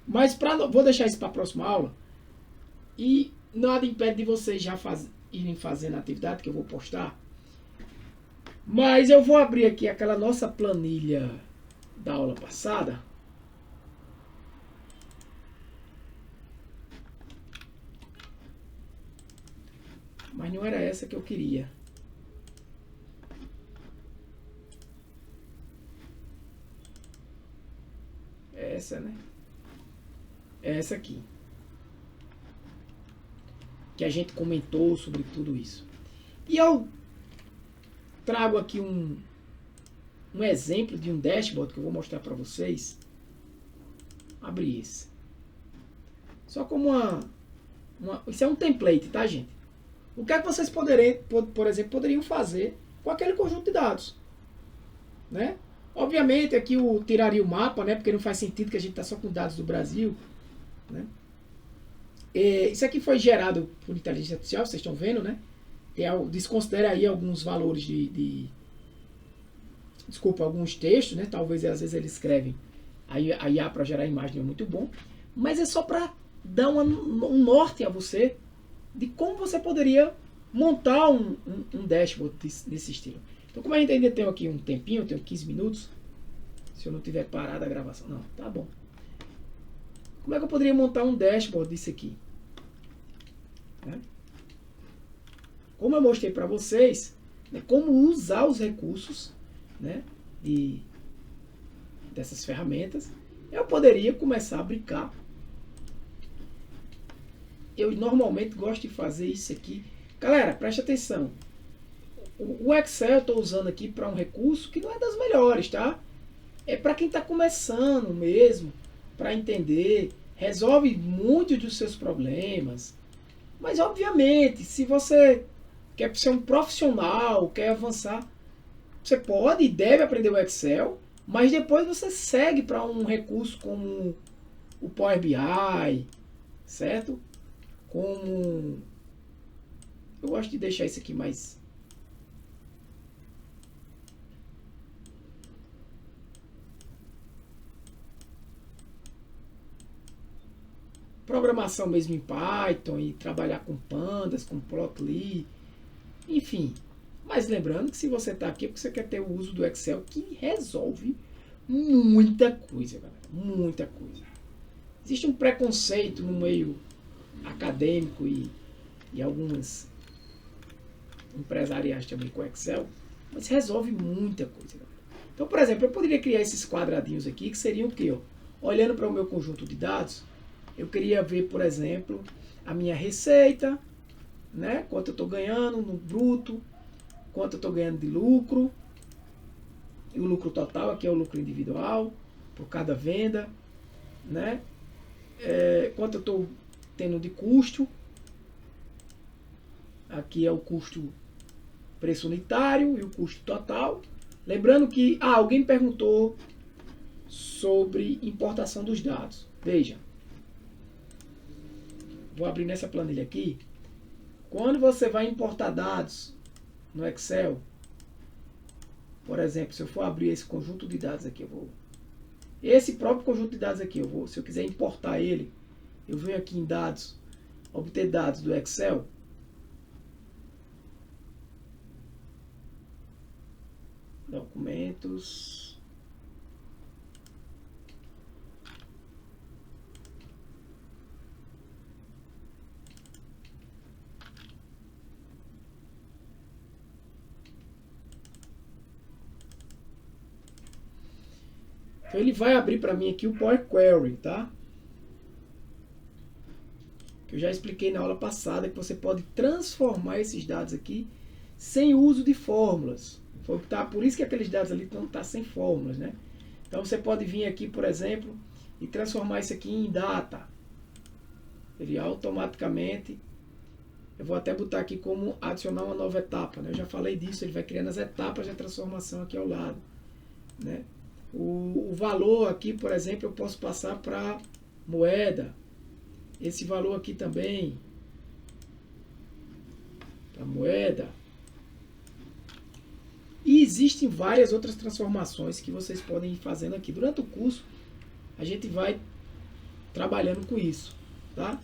mas vou deixar isso para a próxima aula. E nada impede de vocês já irem fazendo a atividade que eu vou postar. Mas eu vou abrir aqui aquela nossa planilha da aula passada. Mas não era essa que eu queria. É essa, né? É essa aqui. Que a gente comentou sobre tudo isso. E eu trago aqui um exemplo de um dashboard que eu vou mostrar para vocês. Abrir esse. Só como isso é um template, tá, gente? O que é que vocês por exemplo, poderiam fazer com aquele conjunto de dados? Né? Obviamente aqui eu tiraria o mapa, né? Porque não faz sentido que a gente está só com dados do Brasil. Né? Isso aqui foi gerado por inteligência artificial, vocês estão vendo, né? Desconsidera aí alguns valores desculpa, alguns textos, né? Talvez às vezes eles escrevem. Aí a IA para gerar imagem é muito bom. Mas é só para dar um norte a você de como você poderia montar um dashboard desse estilo. Então, como a gente ainda tem aqui um tempinho, eu tenho 15 minutos, se eu não tiver parado a gravação, não, tá bom. Como é que eu poderia montar um dashboard disso aqui? Né? Como eu mostrei para vocês, né, como usar os recursos, né, dessas ferramentas, eu poderia começar a brincar. Eu normalmente gosto de fazer isso aqui. Galera, preste atenção. O Excel eu estou usando aqui para um recurso que não é das melhores, tá? É para quem está começando mesmo, para entender. Resolve muitos dos seus problemas. Mas, obviamente, se você quer ser um profissional, quer avançar, você pode e deve aprender o Excel, mas depois você segue para um recurso como o Power BI, certo? Como... Eu gosto de deixar isso aqui mais... Programação mesmo em Python e trabalhar com pandas, com plotly, enfim. Mas lembrando que se você está aqui é porque você quer ter o uso do Excel, que resolve muita coisa, galera. Muita coisa. Existe um preconceito no meio acadêmico e algumas empresariais também com Excel, mas resolve muita coisa, galera. Então, por exemplo, eu poderia criar esses quadradinhos aqui, que seriam o quê? Ó? Olhando para o meu conjunto de dados, eu queria ver, por exemplo, a minha receita, né? Quanto eu estou ganhando no bruto, quanto eu estou ganhando de lucro, e o lucro total, aqui é o lucro individual, por cada venda, né? Quanto eu estou tendo de custo, aqui é o custo preço unitário e o custo total. Lembrando que alguém perguntou sobre importação dos dados. Veja, vou abrir nessa planilha aqui. Quando você vai importar dados no Excel, por exemplo, se eu for abrir esse conjunto de dados aqui, esse próprio conjunto de dados aqui, se eu quiser importar ele, eu venho aqui em dados, obter dados do Excel. Documentos. Então ele vai abrir para mim aqui o Power Query, tá? Que eu já expliquei na aula passada que você pode transformar esses dados aqui sem uso de fórmulas. Por isso que aqueles dados ali estão sem fórmulas, né? Então você pode vir aqui, por exemplo, e transformar isso aqui em data. Ele automaticamente, eu vou até botar aqui como adicionar uma nova etapa, né? Eu já falei disso, ele vai criando as etapas de transformação aqui ao lado, né? O valor aqui, por exemplo, eu posso passar para moeda. Esse valor aqui também para moeda. E existem várias outras transformações que vocês podem ir fazendo aqui. Durante o curso, a gente vai trabalhando com isso, tá?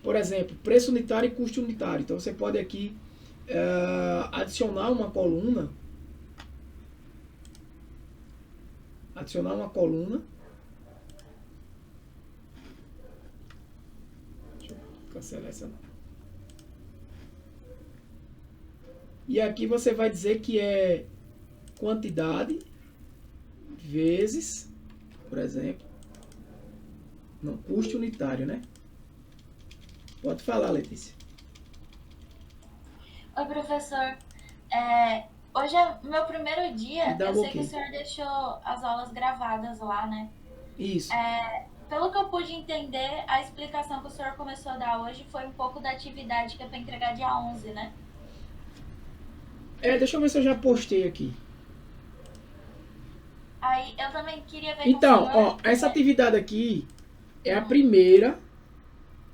Por exemplo, preço unitário e custo unitário. Então, você pode aqui adicionar uma coluna. Adicionar uma coluna. Deixa eu cancelar essa. E aqui você vai dizer que é quantidade vezes, por exemplo, não, custo unitário, né? Pode falar, Letícia. Oi, professor. Hoje é meu primeiro dia. Eu sei que o senhor deixou as aulas gravadas lá, né? Isso. Pelo que eu pude entender, a explicação que o senhor começou a dar hoje foi um pouco da atividade que é para entregar dia 11, né? Deixa eu ver se eu já postei aqui. Aí eu também queria ver então, com o senhor... essa atividade aqui é a primeira,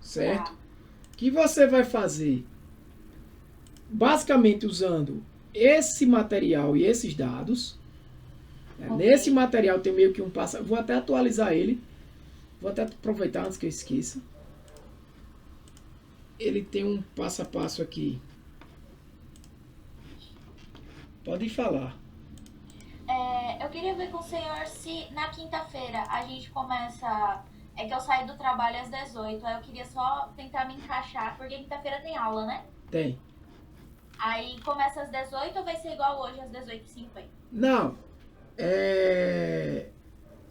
certo? Que você vai fazer basicamente usando esse material e esses dados. Nesse material tem meio que um passo. Vou até atualizar ele. Vou até aproveitar antes que eu esqueça. Ele tem um passo a passo aqui. Pode falar. Eu queria ver com o senhor se na quinta-feira a gente começa... É que eu saí do trabalho às 18, aí eu queria só tentar me encaixar, porque quinta-feira tem aula, né? Tem. Aí começa às 18 ou vai ser igual hoje, às 18h50? Não.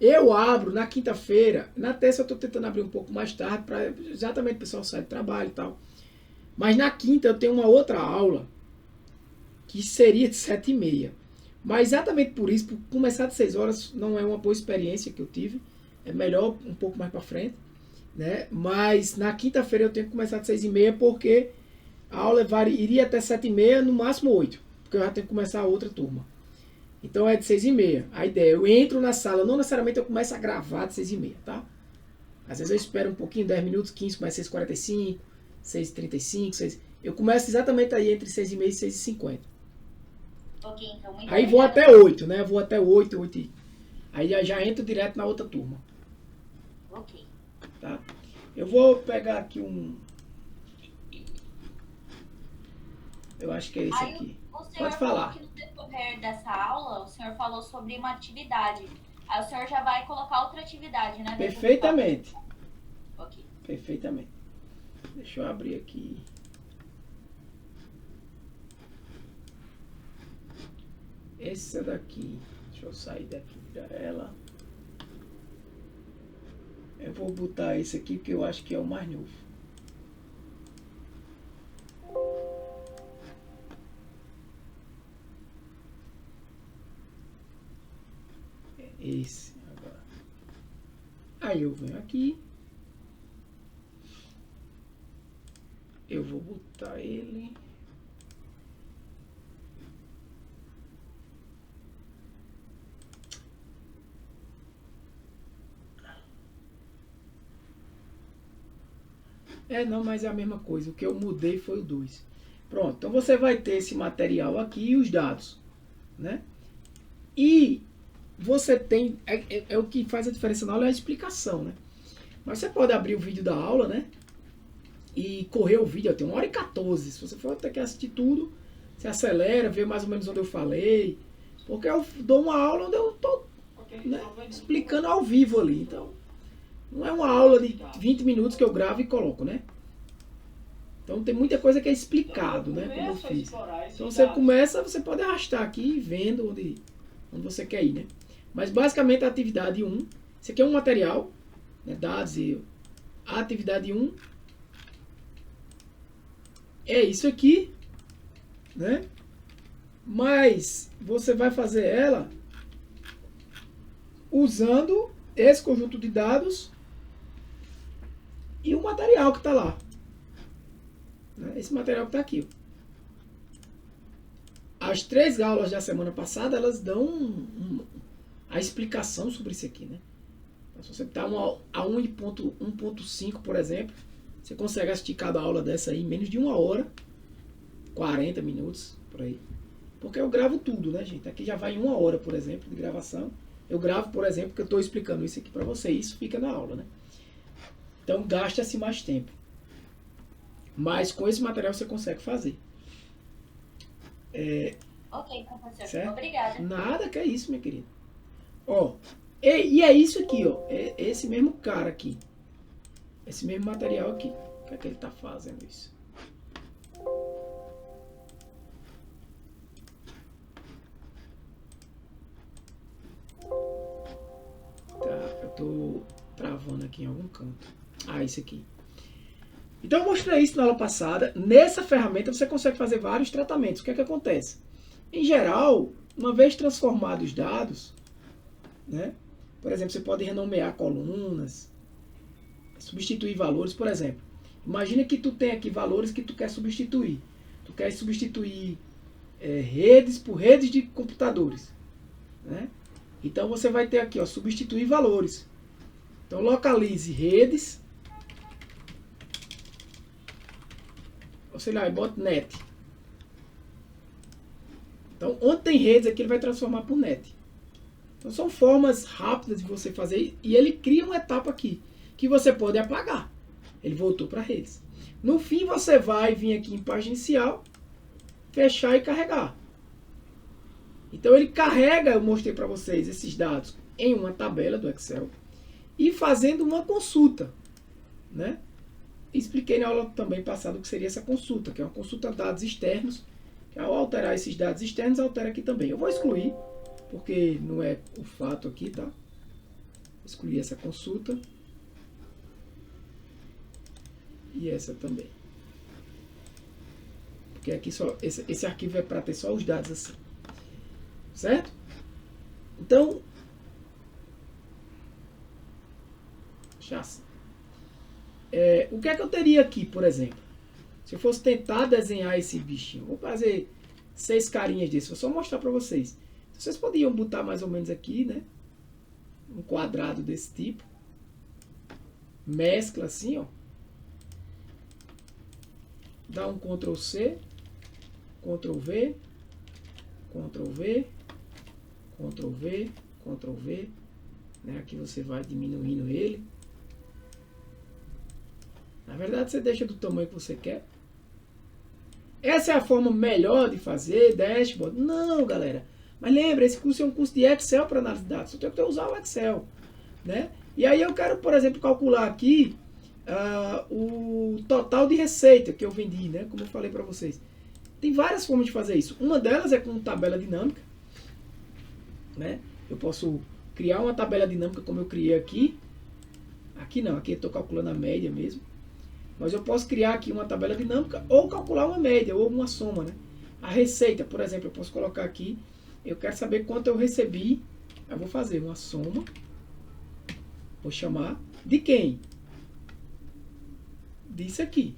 Eu abro na quinta-feira. Na terça eu estou tentando abrir um pouco mais tarde, para exatamente o pessoal sair do trabalho e tal. Mas na quinta eu tenho uma outra aula, que seria de 7h30. Mas exatamente por isso, por começar de 6 horas, não é uma boa experiência que eu tive. É melhor um pouco mais para frente, né? Mas na quinta-feira eu tenho que começar de 6h30, porque a aula iria até 7h30, no máximo 8, porque eu já tenho que começar a outra turma. Então é de 6h30. A ideia, eu entro na sala, não necessariamente eu começo a gravar de 6h30, tá? Às vezes eu espero um pouquinho, 10 minutos, 15, começa 6h45, 6h35, eu começo exatamente aí entre 6h30 e 6h50. Ok, então muito aí vou até 8, né? Vou até 8, 8. Aí já entro direto na outra turma. Ok. Tá? Eu vou pegar aqui um... Eu acho que é esse aqui. O senhor Pode falar. Falou que no decorrer dessa aula, o senhor falou sobre uma atividade. Aí o senhor já vai colocar outra atividade, né? Perfeitamente. Ok. Perfeitamente. Deixa eu abrir aqui. Essa daqui. Deixa eu sair daqui para ela. Eu vou botar esse aqui, porque eu acho que é o mais novo. Esse agora. Aí eu venho aqui. Eu vou botar ele. Não, mas é a mesma coisa. O que eu mudei foi o 2. Pronto, então você vai ter esse material aqui e os dados, né? E você tem... É o que faz a diferença na aula, é a explicação, né? Mas você pode abrir o vídeo da aula, né? E correr o vídeo, tem 1h14. Se você for ter que assistir tudo, você acelera, vê mais ou menos onde eu falei. Porque eu dou uma aula onde eu estou, né, explicando ao vivo ali. Então, não é uma aula de 20 minutos que eu gravo e coloco, né? Então tem muita coisa que é explicado, né? Como eu fiz. Então você começa, você pode arrastar aqui, vendo onde você quer ir, né? Mas basicamente a atividade 1, isso aqui é um material, né, dados e a atividade 1 é isso aqui, né? Mas você vai fazer ela usando esse conjunto de dados e o material que está lá. Esse material que está aqui. As 3 aulas da semana passada, elas dão a explicação sobre isso aqui, né? Então, se você está a 1.5, por exemplo, você consegue assistir cada aula dessa aí em menos de 1 hora, 40 minutos, por aí. Porque eu gravo tudo, né, gente? Aqui já vai em 1 hora, por exemplo, de gravação. Eu gravo, por exemplo, que eu estou explicando isso aqui para você. Isso fica na aula, né? Então, gasta-se mais tempo. Mas com esse material você consegue fazer. Ok, professor. Certo? Obrigada. Nada, que é isso, minha querida. Ó, e é isso aqui, ó. É esse mesmo cara aqui. Esse mesmo material aqui. O que é que ele tá fazendo isso? Tá, eu tô travando aqui em algum canto. Ah, esse aqui. Então eu mostrei isso na aula passada. Nessa ferramenta você consegue fazer vários tratamentos. O que é que acontece? Em geral, uma vez transformados os dados, né? Por exemplo, você pode renomear colunas, substituir valores, por exemplo. Imagina que tu tem aqui valores que tu quer substituir. Tu quer substituir redes por redes de computadores, né? Então você vai ter aqui, ó, substituir valores. Então localize redes, ou sei lá, botnet. Então onde tem redes aqui ele vai transformar por net. Então são formas rápidas de você fazer, e ele cria uma etapa aqui que você pode apagar. Ele voltou para redes. No fim você vai vir aqui em página inicial, fechar e carregar. Então ele carrega, eu mostrei para vocês esses dados em uma tabela do Excel e fazendo uma consulta, né? Expliquei na aula também passada o que seria essa consulta, que é uma consulta de dados externos, que ao alterar esses dados externos, altera aqui também. Eu vou excluir, porque não é o fato aqui, tá? Vou excluir essa consulta. E essa também. Porque aqui só esse arquivo é para ter só os dados assim. Certo? Então, já assim. O que é que eu teria aqui, por exemplo? Se eu fosse tentar desenhar esse bichinho, vou fazer 6 carinhas disso, vou só mostrar para vocês. Vocês podiam botar mais ou menos aqui, né? Um quadrado desse tipo. Mescla assim, ó. Dá um Ctrl C, Ctrl V, Ctrl V, Ctrl V, Ctrl V. Né? Aqui você vai diminuindo ele. Na verdade, você deixa do tamanho que você quer. Essa é a forma melhor de fazer dashboard? Não, galera. Mas lembra, esse curso é um curso de Excel para análise de dados. Eu tenho que usar o Excel, né? E aí eu quero, por exemplo, calcular aqui o total de receita que eu vendi, né? Como eu falei para vocês. Tem várias formas de fazer isso. Uma delas é com tabela dinâmica, né? Eu posso criar uma tabela dinâmica como eu criei aqui. Aqui não, aqui eu estou calculando a média mesmo. Mas eu posso criar aqui uma tabela dinâmica ou calcular uma média ou uma soma, né? A receita, por exemplo, eu posso colocar aqui. Eu quero saber quanto eu recebi. Eu vou fazer uma soma. Vou chamar de quem? Disso aqui.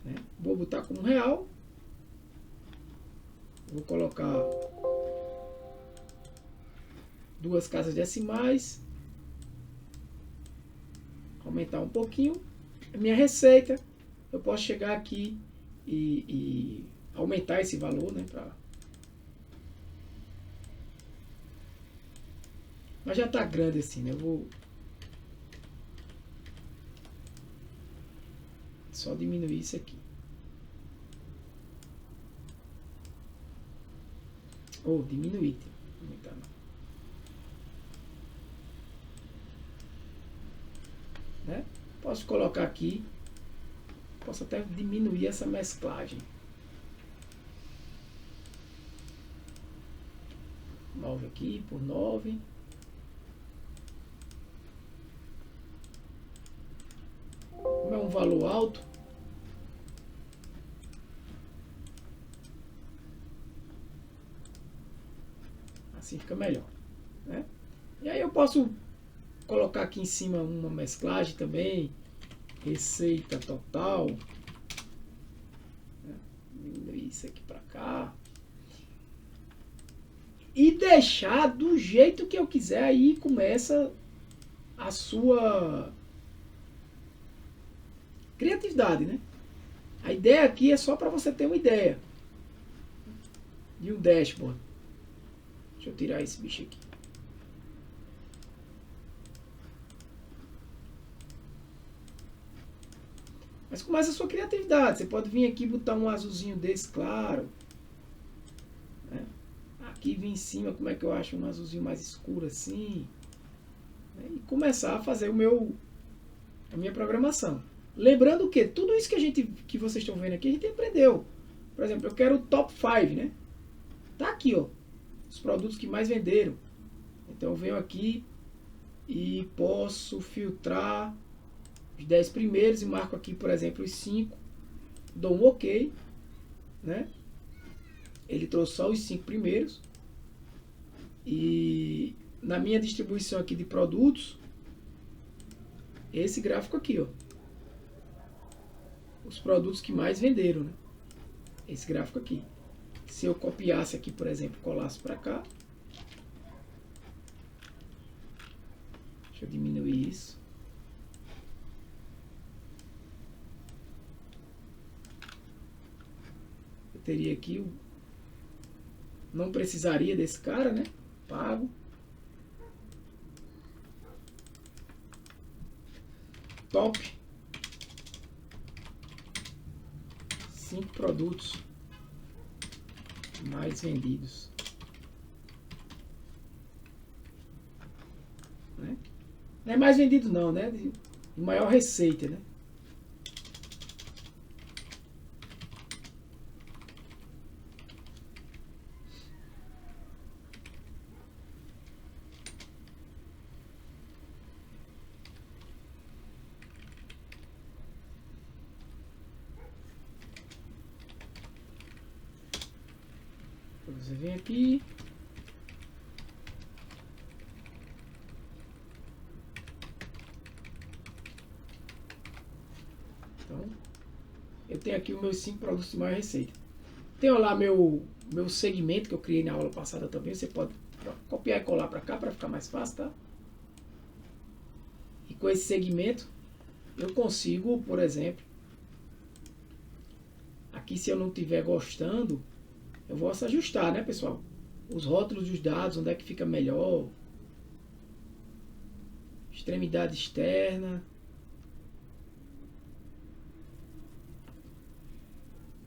Né? Vou botar como real. Vou colocar 2 casas decimais. Aumentar um pouquinho. A minha receita. Eu posso chegar aqui e aumentar esse valor, né? Mas já está grande assim, né? Eu vou só diminuir isso aqui. Ou diminuir, aumentar não. Né? Posso colocar aqui, posso até diminuir essa mesclagem. 9 aqui por 9. Como é um valor alto, assim fica melhor, né? E aí eu posso colocar aqui em cima uma mesclagem também, receita total, né? Diminuir isso aqui para cá, e deixar do jeito que eu quiser. Aí começa a sua criatividade, né? A ideia aqui é só para você ter uma ideia de um dashboard. Deixa eu tirar esse bicho aqui. Mas começa a sua criatividade. Você pode vir aqui e botar um azulzinho desse, claro. Né? Aqui vir em cima, como é que eu acho um azulzinho mais escuro assim. Né? E começar a fazer a minha programação. Lembrando que tudo isso que vocês estão vendo aqui, a gente aprendeu. Por exemplo, eu quero o top 5, né? Tá aqui, ó. Os produtos que mais venderam. Então eu venho aqui e posso filtrar os 10 primeiros e marco aqui, por exemplo, os 5. Dou um OK, né? Ele trouxe só os 5 primeiros. E na minha distribuição aqui de produtos, esse gráfico aqui, ó. Os produtos que mais venderam, né? Esse gráfico aqui. Se eu copiasse aqui, por exemplo, colasse para cá. Deixa eu diminuir isso. Eu teria aqui não precisaria desse cara, né? Pago. Top 5 produtos mais vendidos, né? Não é mais vendido não, né? De maior receita, né? Você vem aqui. Então, eu tenho aqui os meus 5 produtos de maior receita. Tenho lá meu segmento que eu criei na aula passada também. Você pode copiar e colar para cá para ficar mais fácil, tá? E com esse segmento eu consigo, por exemplo, aqui se eu não estiver gostando, eu vou ajustar, né, pessoal? Os rótulos dos dados, onde é que fica melhor. Extremidade externa.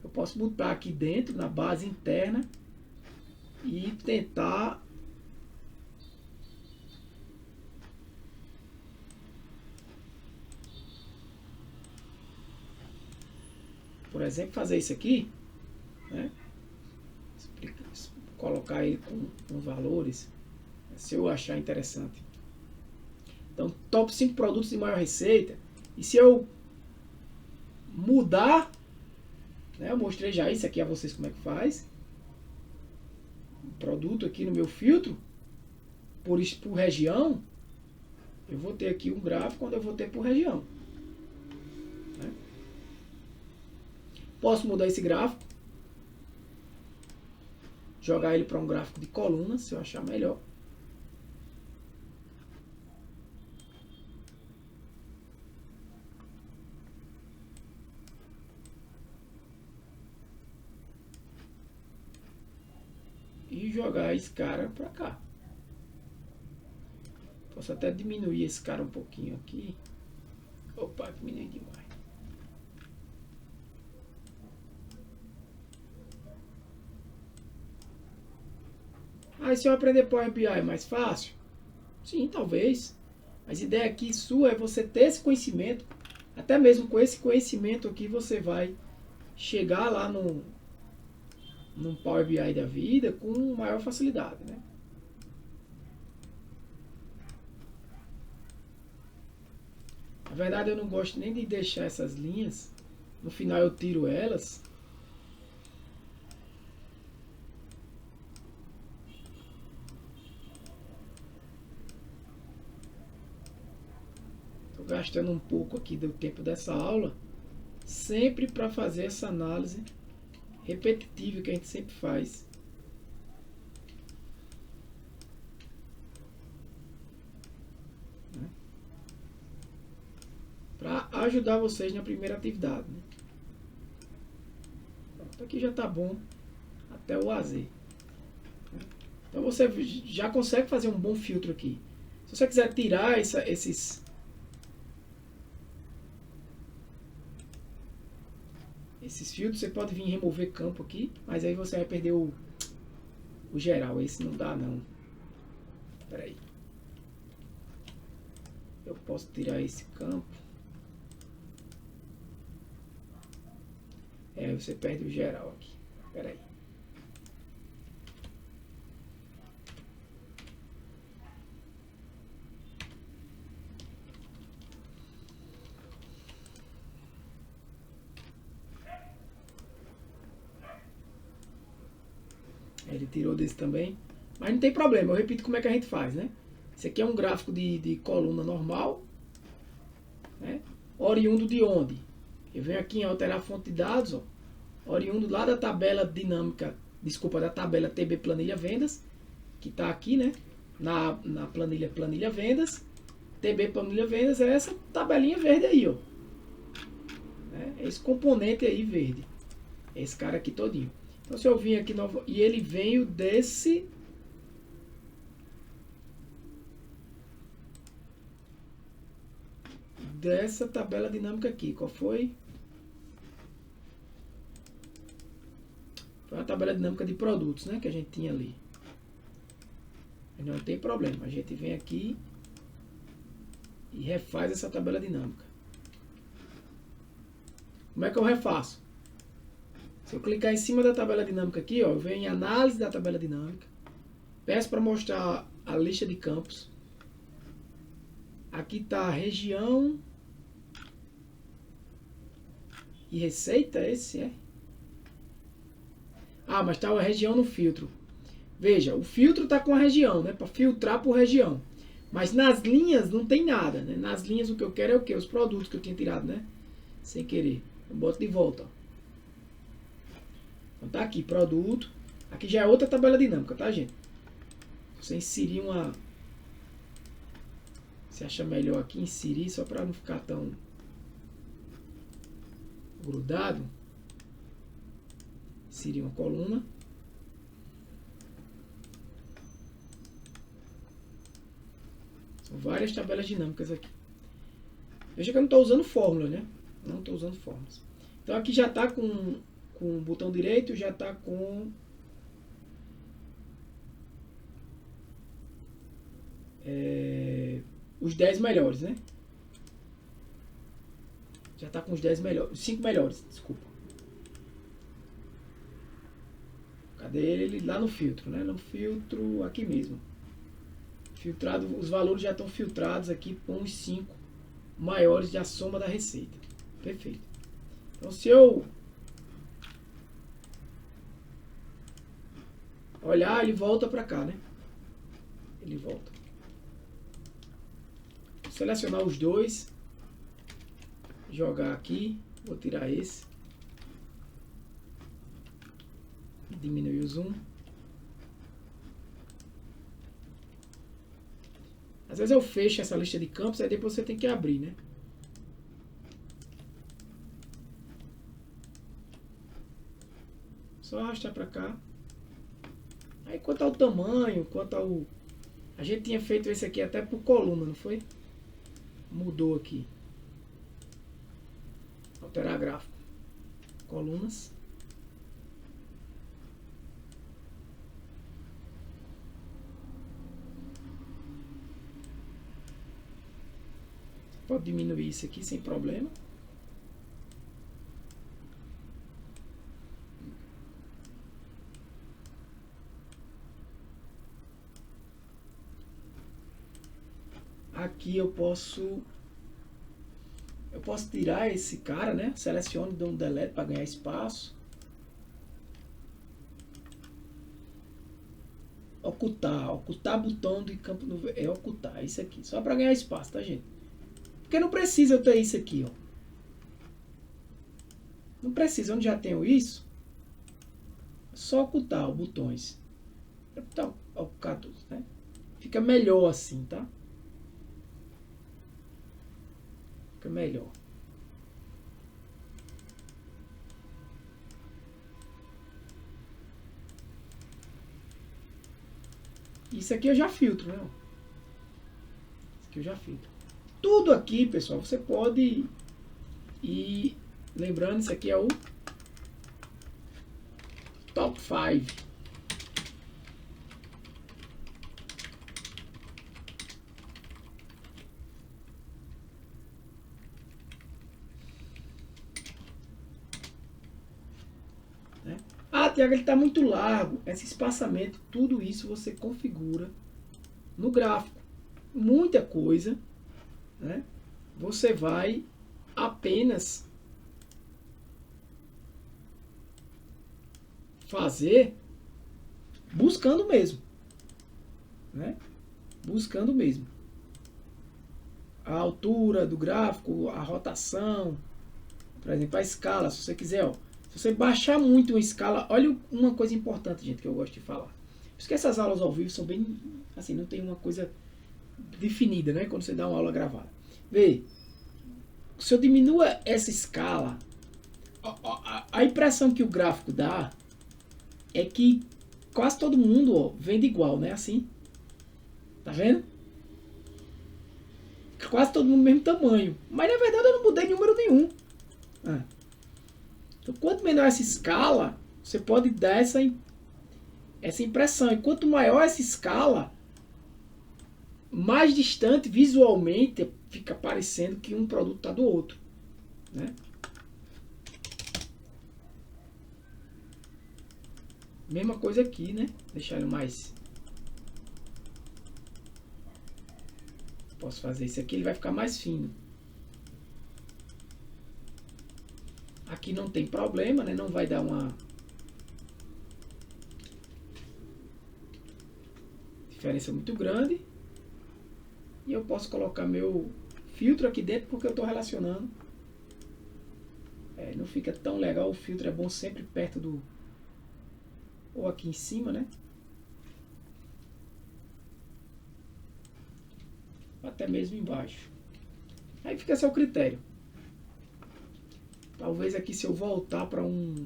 Eu posso botar aqui dentro, na base interna, e tentar por exemplo, fazer isso aqui, né? Colocar ele com valores, se eu achar interessante. Então, top 5 produtos de maior receita. E se eu mudar, né, eu mostrei já isso aqui a vocês como é que faz. O produto aqui no meu filtro, por região, eu vou ter aqui um gráfico onde eu vou ter por região. Né? Posso mudar esse gráfico, jogar ele para um gráfico de colunas, se eu achar melhor. E jogar esse cara para cá. Posso até diminuir esse cara um pouquinho aqui. Opa, diminui demais. Ah, se eu aprender Power BI é mais fácil? Sim, talvez. Mas a ideia aqui sua é você ter esse conhecimento. Até mesmo com esse conhecimento aqui você vai chegar lá num Power BI da vida com maior facilidade, né? Na verdade eu não gosto nem de deixar essas linhas. No final eu tiro elas. Estou gastando um pouco aqui do tempo dessa aula, sempre para fazer essa análise repetitiva que a gente sempre faz. ajudar vocês na primeira atividade, né? Pronto, aqui já está bom até o AZ. Então você já consegue fazer um bom filtro aqui. Se você quiser tirar esses filtros, você pode vir remover campo aqui, mas aí você vai perder o geral. Esse não dá não. Espera aí. Eu posso tirar esse campo. Você perde o geral aqui. Espera aí. Ele tirou desse também. Mas não tem problema, eu repito como é que a gente faz, né? Esse aqui é um gráfico de coluna normal, né? Oriundo de onde? Eu venho aqui em alterar a fonte de dados, ó, oriundo lá da tabela dinâmica, desculpa, da tabela TB Planilha Vendas, que está aqui, né? Na planilha Vendas. TB Planilha Vendas é essa tabelinha verde aí, ó. É esse componente aí verde. Esse cara aqui todinho. Então se eu vim aqui e ele veio dessa tabela dinâmica aqui. Qual foi? Foi a tabela dinâmica de produtos, né, que a gente tinha ali. Não tem problema. A gente vem aqui e refaz essa tabela dinâmica. Como é que eu refaço? Se eu clicar em cima da tabela dinâmica aqui, ó, eu venho em análise da tabela dinâmica. Peço para mostrar a lista de campos. Aqui está região e receita, esse é. Ah, mas está a região no filtro. Veja, o filtro está com a região, né? Para filtrar por região. Mas nas linhas não tem nada, né? Nas linhas o que eu quero é o quê? Os produtos que eu tinha tirado, né? Sem querer. Eu boto de volta, ó. Então tá aqui, produto. Aqui já é outra tabela dinâmica, tá, gente? Você inserir uma... Você acha melhor aqui inserir, só para não ficar tão grudado. Inserir uma coluna. São várias tabelas dinâmicas aqui. Veja que eu não estou usando fórmula, né? Não estou usando fórmulas. Então aqui já está com o botão direito, já está com os 10 melhores, né? Já está com os 10 melhores, 5 melhores, desculpa. Cadê ele? Lá no filtro, né? No filtro, aqui mesmo. Filtrado, os valores já estão filtrados aqui com os 5 maiores da soma da receita. Perfeito. Então, se eu olhar, ele volta para cá, né? Ele volta. Vou selecionar os dois. Jogar aqui. Vou tirar esse. Diminuir o zoom. Às vezes eu fecho essa lista de campos, aí depois você tem que abrir, né? Só arrastar para cá. Aí quanto ao tamanho, quanto ao... A gente tinha feito esse aqui até por coluna, não foi? Mudou aqui. Alterar gráfico. Colunas. Pode diminuir isso aqui sem problema. Aqui eu posso tirar esse cara, né? Seleciono, dou um delete para ganhar espaço. Ocultar botão de campo no... É ocultar, isso aqui. Só para ganhar espaço, tá, gente? Porque não precisa eu ter isso aqui, ó. Não precisa, onde já tenho isso. É só ocultar os botões. Ocultar tudo, né? Fica melhor assim, tá? Fica melhor. Isso aqui eu já filtro, né? Isso aqui eu já filtro. Tudo aqui, pessoal, você pode ir lembrando, isso aqui é o top 5. Ah, Tiago, ele está muito largo. Esse espaçamento, tudo isso você configura no gráfico. Muita coisa, né? Você vai apenas fazer buscando mesmo, né? Buscando mesmo. A altura do gráfico, a rotação, por exemplo, a escala, se você quiser, ó. Se você baixar muito uma escala, olha uma coisa importante, gente, que eu gosto de falar. Por isso que essas aulas ao vivo são bem, assim, não tem uma coisa definida, né? Quando você dá uma aula gravada. Vê, se eu diminuo essa escala, a impressão que o gráfico dá é que quase todo mundo, ó, vende igual, né? Assim, tá vendo? Quase todo mundo do mesmo tamanho. Mas na verdade eu não mudei número nenhum. Ah. Então, quanto menor essa escala, você pode dar essa impressão. E quanto maior essa escala, mais distante visualmente fica parecendo que um produto está do outro, né? Mesma coisa aqui, né? Deixar ele mais... Posso fazer isso aqui, ele vai ficar mais fino. Aqui não tem problema, né? Não vai dar uma diferença muito grande. E eu posso colocar meu filtro aqui dentro porque eu estou relacionando. Não fica tão legal, o filtro é bom sempre perto do... Ou aqui em cima, né? Até mesmo embaixo. Aí fica a seu critério. Talvez aqui se eu voltar para um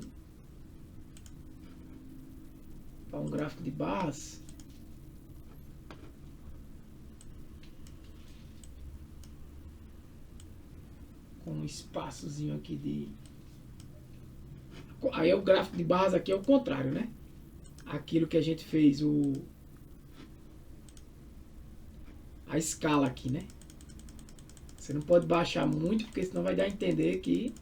gráfico de barras, com um espaçozinho aqui de... Aí o gráfico de barras aqui é o contrário, né? Aquilo que a gente fez, a escala aqui, né? Você não pode baixar muito, porque senão vai dar a entender que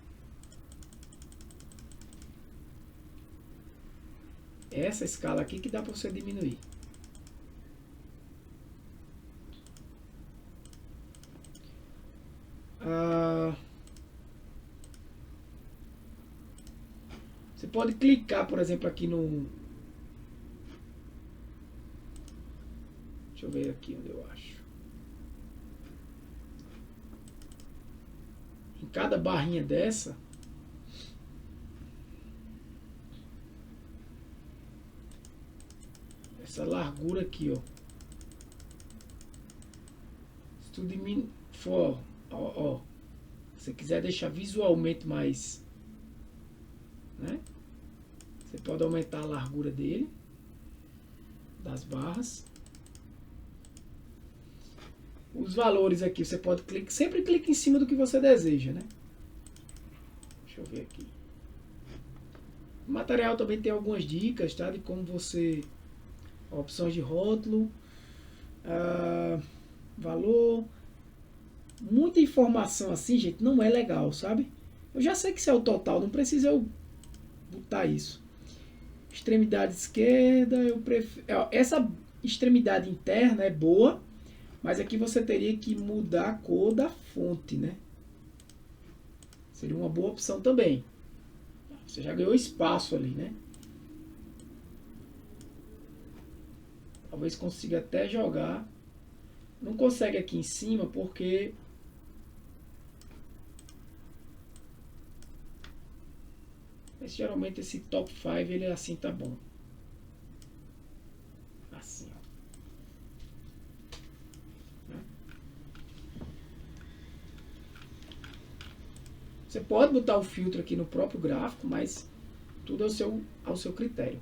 essa escala aqui que dá para você diminuir. Você pode clicar, por exemplo, aqui no... Deixa eu ver aqui onde eu acho. Em cada barrinha dessa, essa largura aqui, ó. Se tu for, ó, se você quiser deixar visualmente mais, né? Você pode aumentar a largura dele, das barras. Os valores aqui, você pode clicar, sempre clica em cima do que você deseja, né? Deixa eu ver aqui. O material também tem algumas dicas, tá? De como você... Opções de rótulo, valor. Muita informação assim, gente, não é legal, sabe? Eu já sei que isso é o total, não precisa eu botar isso. Extremidade esquerda, eu prefiro... Essa extremidade interna é boa, mas aqui você teria que mudar a cor da fonte, né? Seria uma boa opção também. Você já ganhou espaço ali, né? Talvez consiga até jogar. Não consegue aqui em cima porque... Mas geralmente esse top 5 ele é assim, tá bom. Assim, ó. Você pode botar o filtro aqui no próprio gráfico, mas tudo ao seu critério.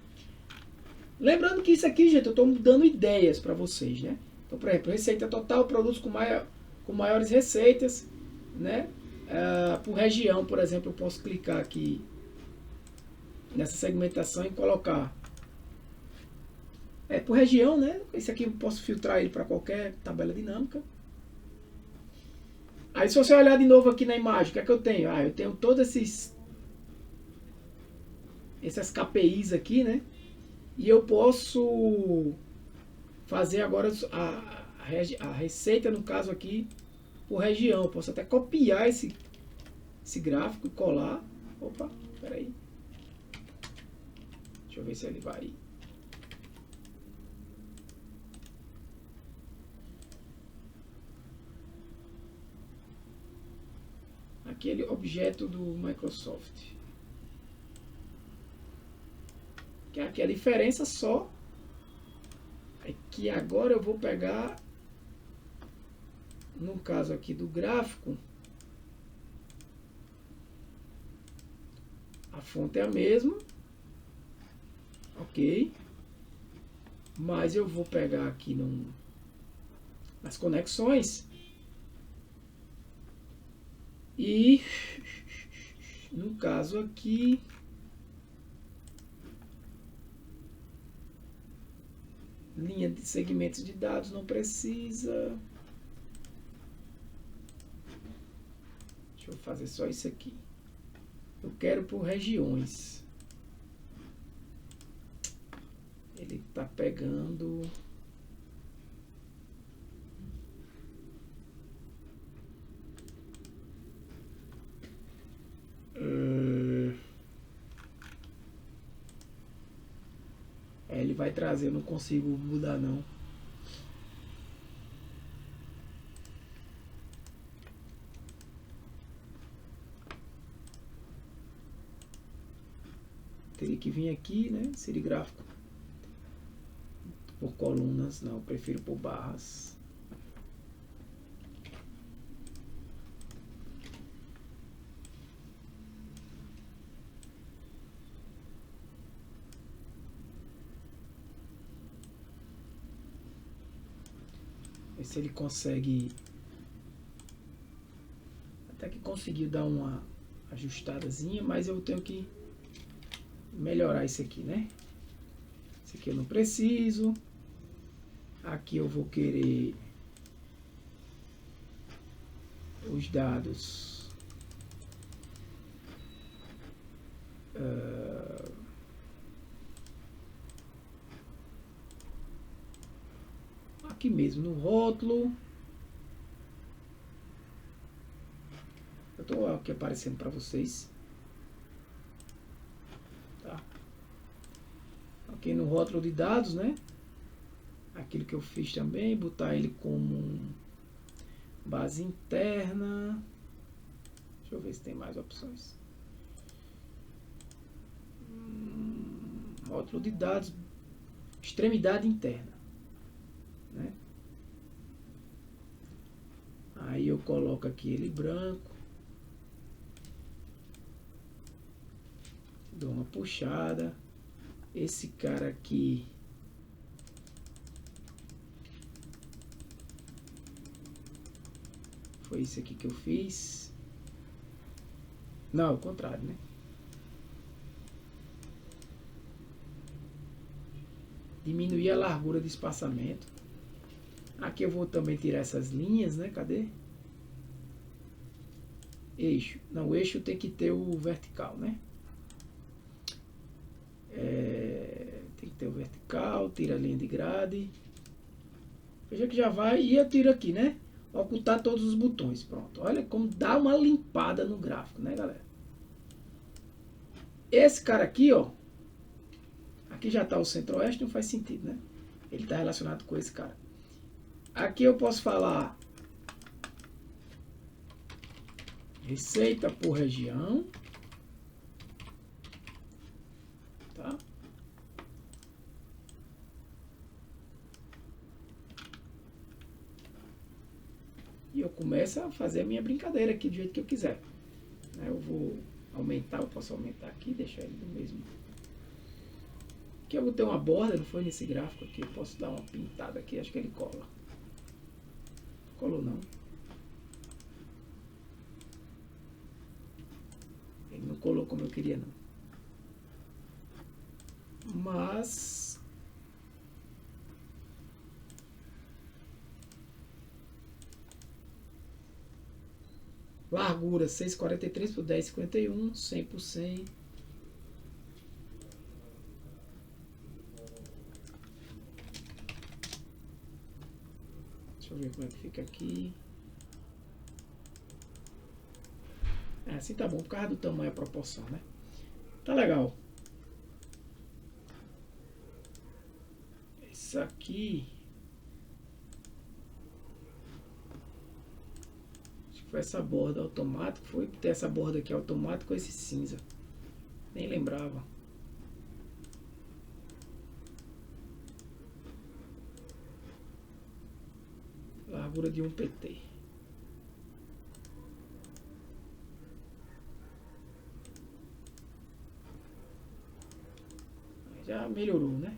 Lembrando que isso aqui, gente, eu estou dando ideias para vocês, né? Então, por exemplo, receita total, produtos com maiores receitas, né? Por região, por exemplo, eu posso clicar aqui nessa segmentação e colocar por região, né? Esse aqui eu posso filtrar ele para qualquer tabela dinâmica. Aí se você olhar de novo aqui na imagem, o que é que eu tenho? Eu tenho todos essas KPIs aqui, né? E eu posso fazer agora a receita, no caso aqui, por região. Eu posso até copiar esse gráfico e colar. Opa, peraí. Deixa eu ver se ele vai. Aquele objeto do Microsoft. Que aqui a diferença só é que agora eu vou pegar, no caso aqui do gráfico, a fonte é a mesma, ok, mas eu vou pegar aqui nas conexões e no caso aqui linha de segmentos de dados não precisa. Deixa eu fazer só isso aqui. Eu quero por regiões. Ele está pegando. Ele vai trazer, eu não consigo mudar não. Teria que vir aqui, né? Seria gráfico. Por colunas, não, eu prefiro por barras. Ver se ele consegue. Até que conseguiu dar uma ajustadazinha, mas eu tenho que melhorar isso aqui, né? Esse aqui eu não preciso. Aqui eu vou querer os dados aqui mesmo no rótulo. Eu estou aqui aparecendo para vocês. Tá. Aqui no rótulo de dados, né? Aquilo que eu fiz também, botar ele como base interna. Deixa eu ver se tem mais opções. Rótulo de dados, extremidade interna, né? Aí eu coloco aqui ele branco, dou uma puxada. Esse cara aqui foi isso aqui que eu fiz. Não, ao contrário, né? Diminuir a largura de espaçamento. Aqui eu vou também tirar essas linhas, né? Cadê? Eixo. Não, o eixo tem que ter o vertical, né? Tem que ter o vertical, tira a linha de grade. Veja que já vai e eu tiro aqui, né? Ocultar todos os botões. Pronto. Olha como dá uma limpada no gráfico, né, galera? Esse cara aqui, ó. Aqui já está o centro-oeste, não faz sentido, né? Ele está relacionado com esse cara. Aqui eu posso falar receita por região. Tá? E eu começo a fazer a minha brincadeira aqui do jeito que eu quiser. Eu vou aumentar, eu posso aumentar aqui, deixar ele do mesmo Aqui eu botei uma borda, não foi nesse gráfico aqui. Eu posso dar uma pintada aqui, acho que ele cola. Colou não. Ele não colou como eu queria não. Mas... largura 6,43 por 10,51, 100 por 100. Deixa eu ver como é que fica aqui. Assim tá bom, por causa do tamanho e a proporção, né? Tá legal. Isso aqui... acho que foi essa borda automática. Foi ter essa borda aqui automática com esse cinza. Nem lembrava. Largura de 1 pt. Já melhorou, né?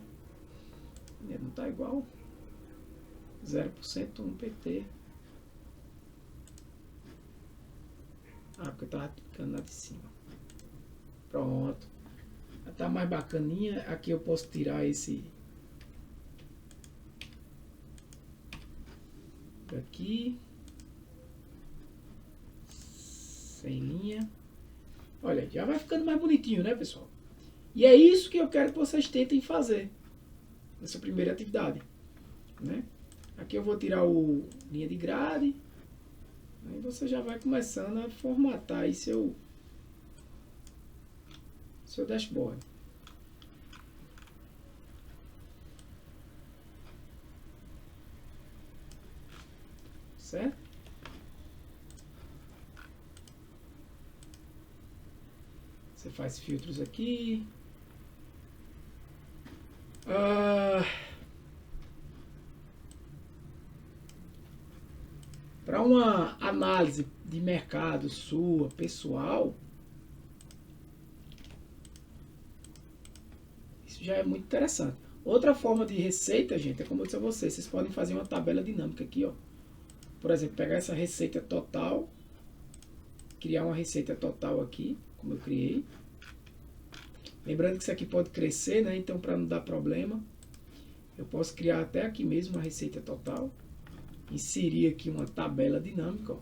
Não tá igual. 0% 1 pt. Ah, porque eu tava clicando lá de cima. Pronto. Já tá mais bacaninha. Aqui eu posso tirar esse daqui. Sem linha. Olha, já vai ficando mais bonitinho, né, pessoal? E é isso que eu quero que vocês tentem fazer nessa primeira atividade, né? Aqui eu vou tirar o linha de grade. Aí você já vai começando a formatar aí seu dashboard. Certo? Você faz filtros aqui. Para uma análise de mercado sua, pessoal, isso já é muito interessante. Outra forma de receita, gente, é como eu disse a vocês, vocês podem fazer uma tabela dinâmica aqui, ó. Por exemplo, pegar essa receita total, criar uma receita total aqui, como eu criei. Lembrando que isso aqui pode crescer, né? Então, para não dar problema, eu posso criar até aqui mesmo uma receita total. Inserir aqui uma tabela dinâmica, ó.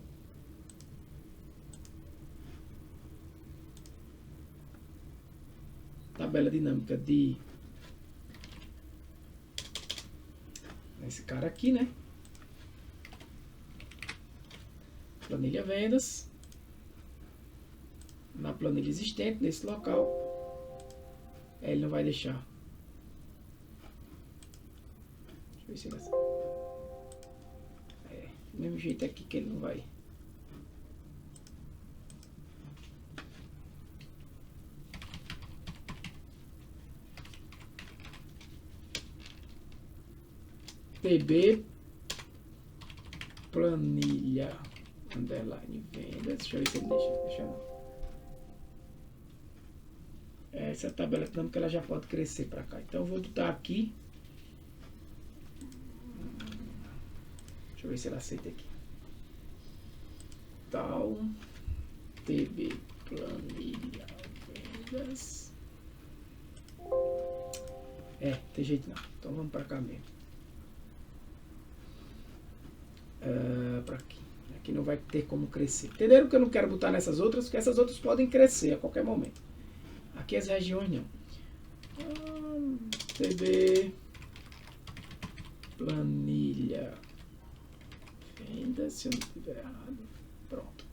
Tabela dinâmica de esse cara aqui, né? Planilha vendas. Na planilha existente, nesse local. Ele não vai deixar. Deixa eu ver se ele... do mesmo jeito aqui que ele não vai. TB planilha underline vendas. Deixa eu ver se ele deixa não. Essa tabela dinâmica ela já pode crescer para cá. Então eu vou botar aqui. Deixa eu ver se ela aceita aqui. Tal TB planilha vendas. Tem jeito não. Então vamos para cá mesmo. Para aqui. Aqui não vai ter como crescer. Entenderam que eu não quero botar nessas outras? Porque essas outras podem crescer a qualquer momento. Aqui as regiões não. TB planilha vendas, se eu não estiver errado. Pronto.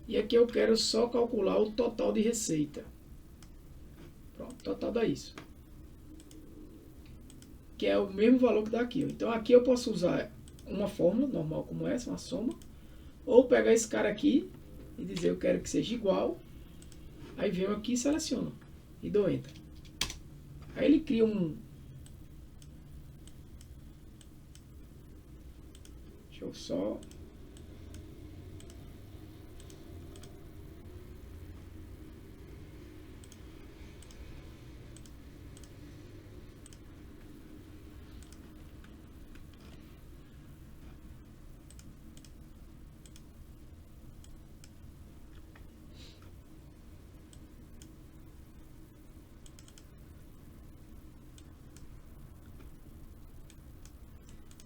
E aqui eu quero só calcular o total de receita. Pronto, total dá isso. Que é o mesmo valor que dá aqui. Então aqui eu posso usar uma fórmula normal como essa, uma soma. Ou pegar esse cara aqui e dizer eu quero que seja igual. Aí venho aqui e seleciono. E dou Enter. Aí ele cria um... Deixa eu só...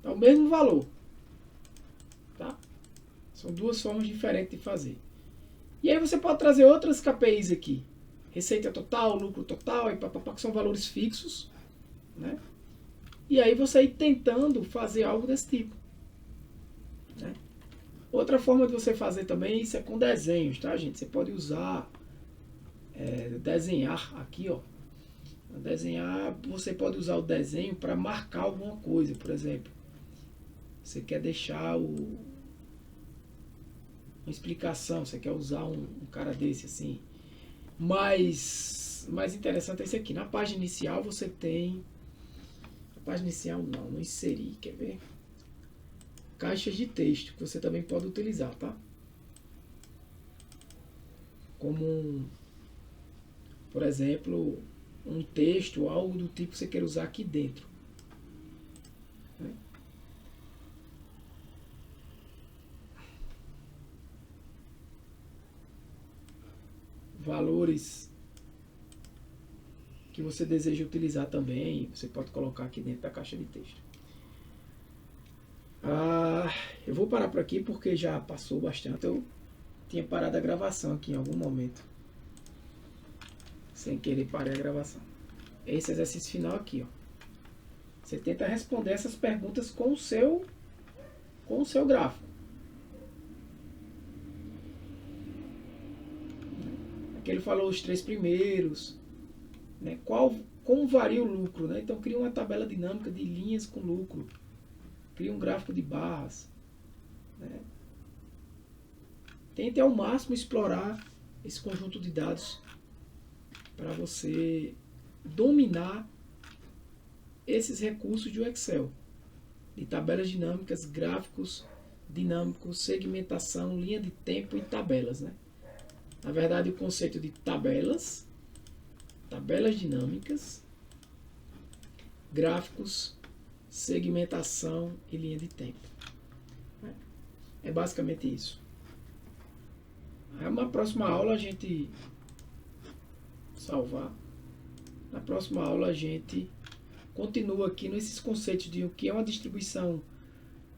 É o mesmo valor. Tá? São duas formas diferentes de fazer. E aí você pode trazer outras KPIs aqui. Receita total, lucro total, que são valores fixos. Né? E aí você ir tentando fazer algo desse tipo. Né? Outra forma de você fazer também isso é com desenhos, tá, gente? Você pode usar, desenhar aqui, ó. Desenhar, você pode usar o desenho para marcar alguma coisa, por exemplo. Você quer deixar uma explicação, você quer usar um cara desse assim. Mas mais interessante é esse aqui. Na página inicial você tem... Na página inicial não inserir, quer ver? Caixas de texto, que você também pode utilizar, tá? Como, por exemplo, um texto ou algo do tipo que você quer usar aqui dentro. Né? Valores que você deseja utilizar também, você pode colocar aqui dentro da caixa de texto. Eu vou parar por aqui porque já passou bastante. Eu tinha parado a gravação aqui em algum momento. Sem querer parei a gravação. Esse exercício final aqui, ó. Você tenta responder essas perguntas com o seu gráfico. Aqui ele falou os 3 primeiros. Né? Como varia o lucro? Né? Então cria uma tabela dinâmica de linhas com lucro. Cria um gráfico de barras. Né? Tente ao máximo explorar esse conjunto de dados para você dominar esses recursos do Excel. De tabelas dinâmicas, gráficos dinâmicos, segmentação, linha de tempo e tabelas. Né? Na verdade, o conceito de tabelas dinâmicas, gráficos, segmentação e linha de tempo. É basicamente isso. Na próxima aula a gente salvar. Na próxima aula a gente continua aqui nesses conceitos de o que é uma distribuição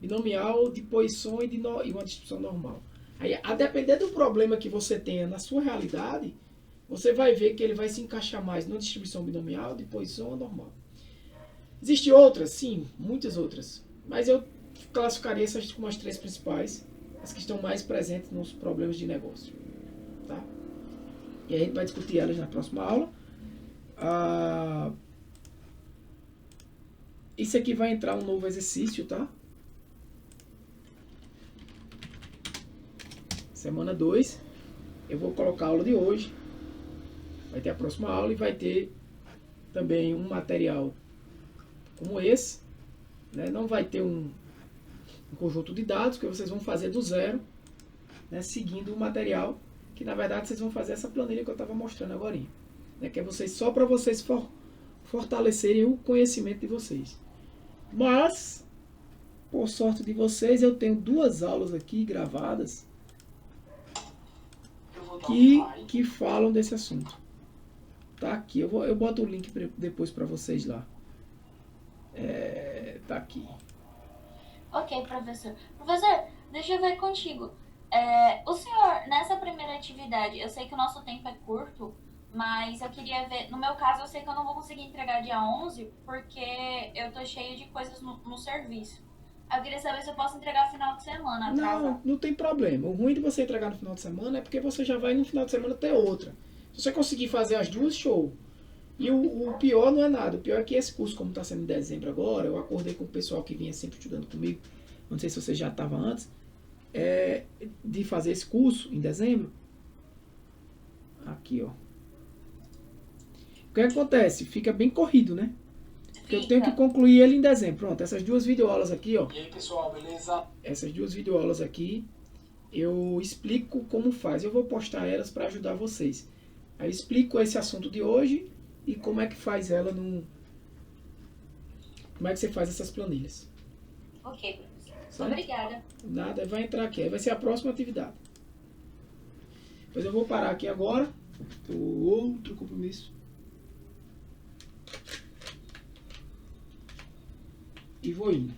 binomial, de Poisson e uma distribuição normal. Aí, a depender do problema que você tenha na sua realidade, você vai ver que ele vai se encaixar mais numa distribuição binomial, de Poisson ou normal. Existem outras? Sim, muitas outras. Mas eu classificaria essas como as 3 principais, as que estão mais presentes nos problemas de negócio. Tá? E a gente vai discutir elas na próxima aula. Isso aqui vai entrar um novo exercício, tá? Semana 2. Eu vou colocar a aula de hoje. Vai ter a próxima aula e vai ter também um material como esse. Né? Não vai ter um conjunto de dados que vocês vão fazer do zero, né? Seguindo o material, que na verdade vocês vão fazer essa planilha que eu estava mostrando agora. Né? Que é só para vocês fortalecerem o conhecimento de vocês. Mas, por sorte de vocês, eu tenho 2 aulas aqui gravadas que falam desse assunto. Tá aqui, eu boto o link depois para vocês lá. Tá aqui. Ok, professor. Professor, deixa eu ver contigo. O senhor, nessa primeira atividade, eu sei que o nosso tempo é curto, mas eu queria ver, no meu caso, eu sei que eu não vou conseguir entregar dia 11, porque eu tô cheio de coisas no serviço. Eu queria saber se eu posso entregar no final de semana, atrasado. Não tem problema. O ruim de você entregar no final de semana é porque você já vai no final de semana ter outra. Se você conseguir fazer as 2, show. E o pior não é nada. O pior é que esse curso, como está sendo em dezembro agora, eu acordei com o pessoal que vinha sempre estudando comigo, não sei se você já estava antes, de fazer esse curso em dezembro. Aqui, ó. O que acontece? Fica bem corrido, né? Porque eu tenho que concluir ele em dezembro. Pronto, essas 2 videoaulas aqui, ó. E aí, pessoal, beleza? Essas 2 videoaulas aqui, eu explico como faz. Eu vou postar elas para ajudar vocês. Aí eu explico esse assunto de hoje e como é que faz ela no... Como é que você faz essas planilhas. Ok, professor. Certo? Obrigada. Nada, vai entrar aqui. Aí vai ser a próxima atividade. Depois eu vou parar aqui agora. O outro compromisso. E vou indo.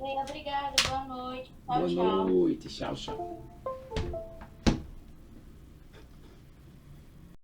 Obrigada, boa noite. Tchau, Boa tchau. noite. Tchau, tchau.